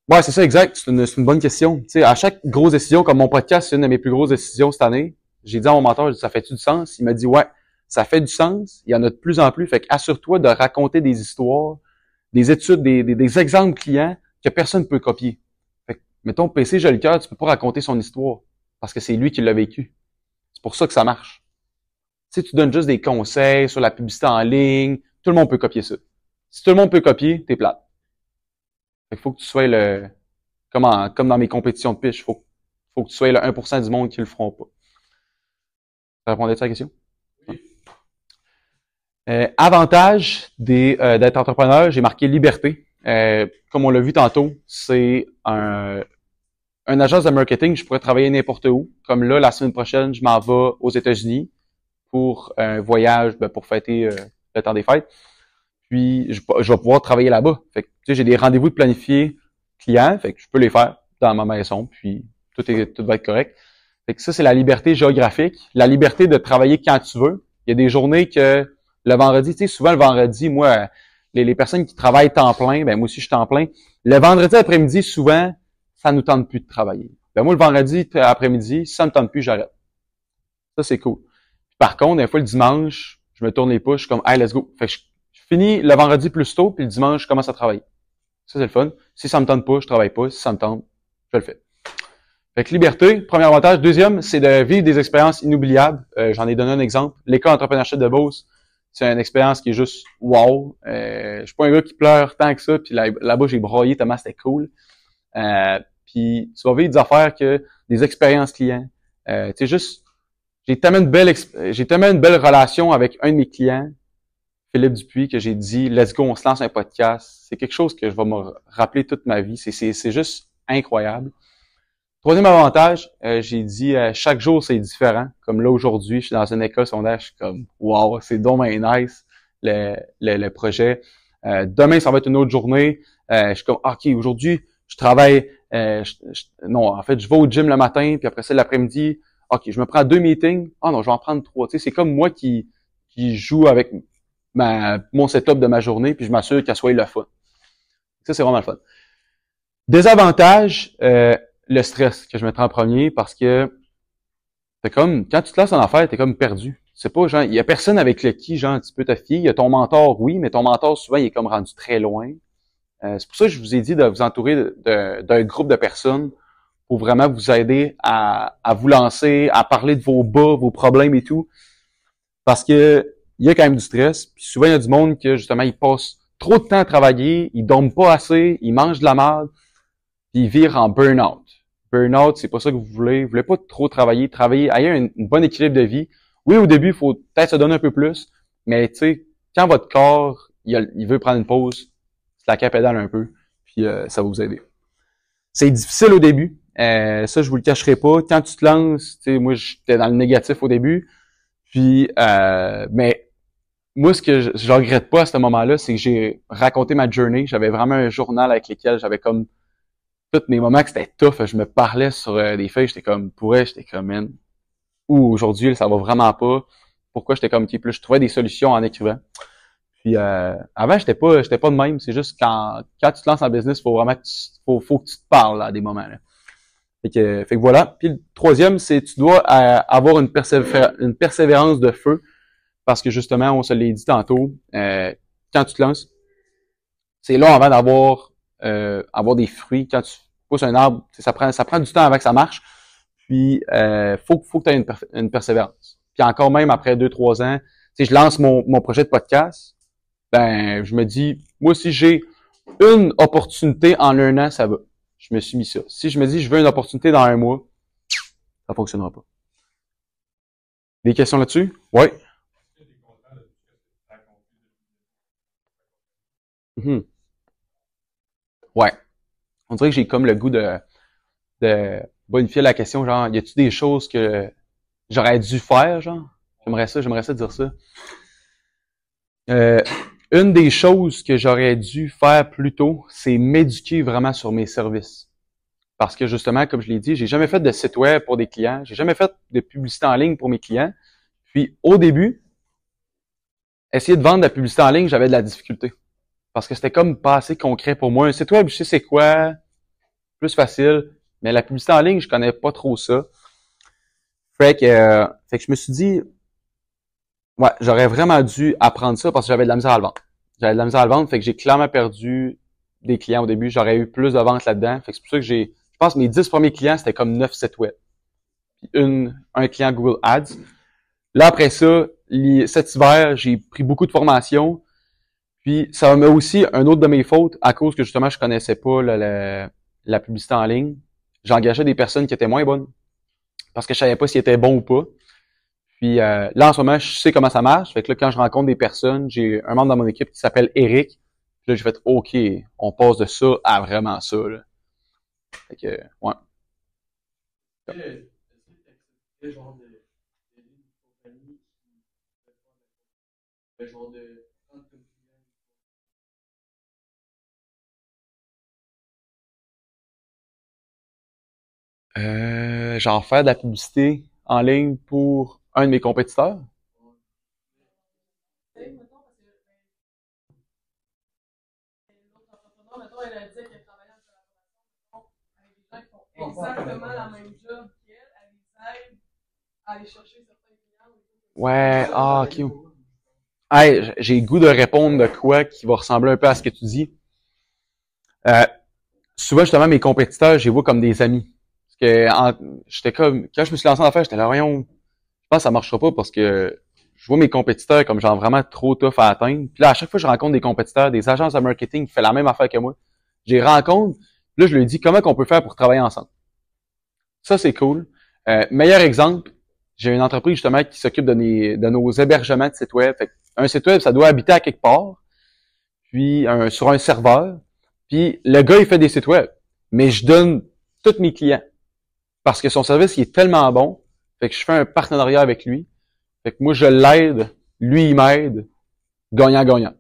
Ouais, c'est ça, exact. C'est une bonne question. Tu sais, à chaque grosse décision, comme mon podcast, c'est une de mes plus grosses décisions cette année, j'ai dit à mon mentor, ça fait-tu du sens? Il m'a dit, ouais, ça fait du sens. Il y en a de plus en plus. Fait qu'assure-toi de raconter des histoires, des études, des exemples clients que personne ne peut copier. Fait que, mettons, PC Jolicoeur, tu peux pas raconter son histoire parce que c'est lui qui l'a vécu. C'est pour ça que ça marche. Si tu donnes juste des conseils sur la publicité en ligne, tout le monde peut copier ça. Si tout le monde peut copier, t'es plate. Fait qu'il faut que tu sois comme dans mes compétitions de pitch, faut que tu sois le 1% du monde qui le feront pas. Ça répondait à la question? Oui. Avantage d'être entrepreneur, j'ai marqué liberté. Comme on l'a vu tantôt, c'est une agence de marketing, je pourrais travailler n'importe où. Comme là, la semaine prochaine, je m'en vais aux États-Unis pour un voyage, pour fêter le temps des fêtes. Puis, je vais pouvoir travailler là-bas. Fait que, tu sais, j'ai des rendez-vous de planifiés clients, fait que je peux les faire dans ma maison, puis tout va être correct. Fait que ça, c'est la liberté géographique. La liberté de travailler quand tu veux. Il y a des journées que le vendredi, tu sais, souvent le vendredi, moi, les personnes qui travaillent temps plein, ben moi aussi je suis temps plein. Le vendredi après-midi, souvent, ça nous tente plus de travailler. Ben moi, le vendredi après-midi, si ça me tente plus, j'arrête. Ça, c'est cool. Par contre, des fois, le dimanche, je me tourne les pouces, je suis comme, hey, let's go. Fait que je finis le vendredi plus tôt, puis le dimanche, je commence à travailler. Ça, c'est le fun. Si ça me tente pas, je travaille pas. Si ça me tente, je le fais. Fait que liberté, premier avantage. Deuxième, c'est de vivre des expériences inoubliables. J'en ai donné un exemple. L'école entrepreneurship de Beauce, c'est une expérience qui est juste wow. Je suis pas un gars qui pleure tant que ça, puis là-bas, j'ai broyé tellement c'était cool. Puis tu vas vivre des affaires que des expériences clients. Tu sais, juste, j'ai tellement une belle relation avec un de mes clients, Philippe Dupuis, que j'ai dit, let's go, on se lance un podcast. C'est quelque chose que je vais me rappeler toute ma vie. C'est juste incroyable. Troisième avantage, j'ai dit, chaque jour, c'est différent. Comme là, aujourd'hui, je suis dans une école secondaire, je suis comme, wow, c'est dommage nice, le projet. Demain, ça va être une autre journée. Je suis comme, OK, aujourd'hui, je travaille, non, en fait, je vais au gym le matin, puis après ça, l'après-midi, OK, je me prends 2 meetings. Ah non, je vais en prendre 3. Tu sais, c'est comme moi qui joue avec mon setup de ma journée, puis je m'assure qu'elle soit le fun. Ça, c'est vraiment le fun. Désavantage, le stress que je mettrais en premier, parce que c'est comme, quand tu te lances en affaires, t'es comme perdu. C'est pas, genre, il y a personne avec qui, genre, tu peux te fier. Il y a ton mentor, oui, mais ton mentor, souvent, il est comme rendu très loin. C'est pour ça que je vous ai dit de vous entourer d'un groupe de personnes pour vraiment vous aider à vous lancer, à parler de vos bas, vos problèmes et tout. Parce que il y a quand même du stress. Puis souvent, il y a du monde que, justement, ils passent trop de temps à travailler, ils dorment pas assez, ils mangent de la merde, puis ils virent en burn-out. Burn-out, c'est pas ça que vous voulez. Vous voulez pas trop travailler, ayez un bon équilibre de vie. Oui, au début, il faut peut-être se donner un peu plus, mais tu sais, quand votre corps, il veut prendre une pause, slacker la pédale un peu, puis puis ça va vous aider. C'est difficile au début. Ça, je vous le cacherai pas. Quand tu te lances, tu sais, moi, j'étais dans le négatif au début. Puis, mais moi, ce que je regrette pas à ce moment-là, c'est que j'ai raconté ma journey. J'avais vraiment un journal avec lequel j'avais comme tous mes moments que c'était tough. Je me parlais sur des feuilles. J'étais comme, j'étais comme, man, ou aujourd'hui, ça va vraiment pas. Pourquoi j'étais comme, plus je trouvais des solutions en écrivant. Puis avant, j'étais pas de même. C'est juste quand tu te lances en business, faut vraiment que faut que tu te parles là, à des moments. Là. Fait que voilà. Puis le troisième, c'est tu dois avoir une persévérance de feu. Parce que justement, on se l'a dit tantôt, quand tu te lances, c'est long avant avoir des fruits. Quand tu pousses un arbre, ça prend du temps avant que ça marche. Puis faut que tu aies une persévérance. Puis encore même après 2-3 ans, si je lance mon projet de podcast, ben je me dis, moi si j'ai une opportunité en 1 an, ça va. Je me suis mis ça. Si je me dis je veux une opportunité dans 1 mois, ça fonctionnera pas. Des questions là-dessus? Oui. Mm-hmm. Ouais. On dirait que j'ai comme le goût de bonifier la question, genre, y a-tu des choses que j'aurais dû faire, genre? J'aimerais ça dire ça. Une des choses que j'aurais dû faire plus tôt, c'est m'éduquer vraiment sur mes services. Parce que justement, comme je l'ai dit, j'ai jamais fait de site web pour des clients, j'ai jamais fait de publicité en ligne pour mes clients. Puis au début, essayer de vendre de la publicité en ligne, j'avais de la difficulté. Parce que c'était comme pas assez concret pour moi. Un site web, je sais c'est quoi, plus facile. Mais la publicité en ligne, je connais pas trop ça. Fait que je me suis dit, ouais, j'aurais vraiment dû apprendre ça parce que j'avais de la misère à le vendre. J'avais de la misère à le vendre, fait que j'ai clairement perdu des clients au début. J'aurais eu plus de ventes là-dedans. Fait que c'est pour ça que je pense que mes 10 premiers clients, c'était comme 9 sites web. Puis un client Google Ads. Là, après ça, cet hiver, j'ai pris beaucoup de formations. Puis, ça m'a aussi un autre de mes fautes, à cause que justement, je connaissais pas la publicité en ligne. J'engageais des personnes qui étaient moins bonnes. Parce que je savais pas s'ils étaient bons ou pas. Puis là, en ce moment, je sais comment ça marche. Fait que là, quand je rencontre des personnes, j'ai un membre dans mon équipe qui s'appelle Eric. Puis là, j'ai fait OK, on passe de ça à vraiment ça. Là. Fait que, ouais. Quel genre de compagnie le genre de Genre faire de la publicité en ligne pour un de mes compétiteurs. Mettons, elle a dit qu'elle travaillait en collaboration avec des gens qui font exactement la même job qu'elle, elle les aide à aller chercher certains clients. Ouais, ok. Hey, j'ai le goût de répondre de quoi qui va ressembler un peu à ce que tu dis. Souvent, justement, mes compétiteurs, je les vois comme des amis. Parce que j'étais comme, quand je me suis lancé en affaires, j'étais là, voyons, je pense que ça marchera pas parce que je vois mes compétiteurs comme genre vraiment trop tough à atteindre. Puis là, à chaque fois que je rencontre des compétiteurs, des agences de marketing qui font la même affaire que moi, je les rencontre, là, je leur dis comment qu'on peut faire pour travailler ensemble. Ça, c'est cool. Meilleur exemple, j'ai une entreprise justement qui s'occupe de nos hébergements de sites web. Fait un site web, ça doit habiter à quelque part, puis sur un serveur. Puis le gars, il fait des sites web. Mais je donne tous mes clients. Parce que son service, il est tellement bon. Fait que je fais un partenariat avec lui. Fait que moi, je l'aide. Lui, il m'aide. Gagnant-gagnant.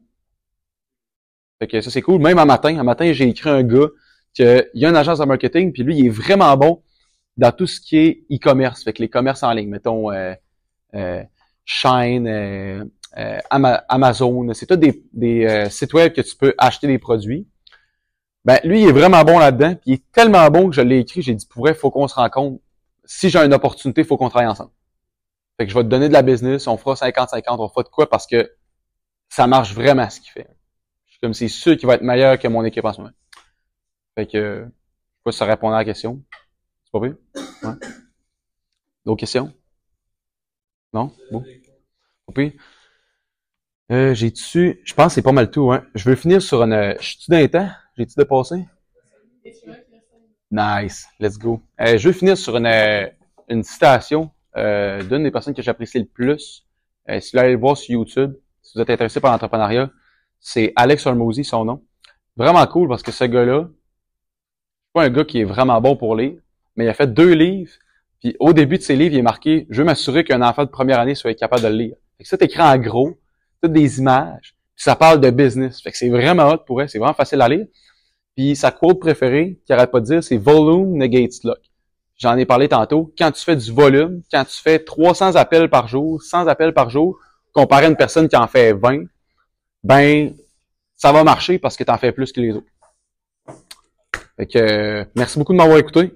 Fait que ça, c'est cool. Même un matin, j'ai écrit un gars qu'il y a une agence de marketing, puis lui, il est vraiment bon dans tout ce qui est e-commerce. Fait que les commerces en ligne, mettons Shine, Amazon. C'est tout des sites web que tu peux acheter des produits. Ben, lui, il est vraiment bon là-dedans, puis il est tellement bon que je l'ai écrit, j'ai dit, pour vrai, faut qu'on se rencontre. Si j'ai une opportunité, faut qu'on travaille ensemble. Fait que je vais te donner de la business, on fera 50-50, on fera de quoi, parce que ça marche vraiment ce qu'il fait. Je suis comme, c'est sûr qu'il va être meilleur que mon équipe en ce moment. Fait que, je sais pas si ça répond à la question. C'est pas pire? Ouais. D'autres questions? Non? Bon. Pas pire? Je pense que c'est pas mal tout, hein. Je veux finir sur je suis-tu dans les temps? J'ai-tu dépassé? Nice. Let's go. Je veux finir sur une citation d'une des personnes que j'apprécie le plus. Si vous allez le voir sur YouTube, si vous êtes intéressé par l'entrepreneuriat, c'est Alex Hormozy, son nom. Vraiment cool parce que ce gars-là, c'est pas un gars qui est vraiment bon pour lire, mais il a fait 2 livres. Puis au début de ses livres, il est marqué « Je veux m'assurer qu'un enfant de première année soit capable de le lire. » Fait que ça, t'écris en gros, toutes des images, puis ça parle de business. Fait que c'est vraiment hot pour elle, c'est vraiment facile à lire. Puis sa quote préférée, qu'il arrête pas de dire, c'est « Volume negates luck ». J'en ai parlé tantôt. Quand tu fais du volume, quand tu fais 300 appels par jour, 100 appels par jour, comparé à une personne qui en fait 20, ben, ça va marcher parce que tu en fais plus que les autres. Fait que, merci beaucoup de m'avoir écouté.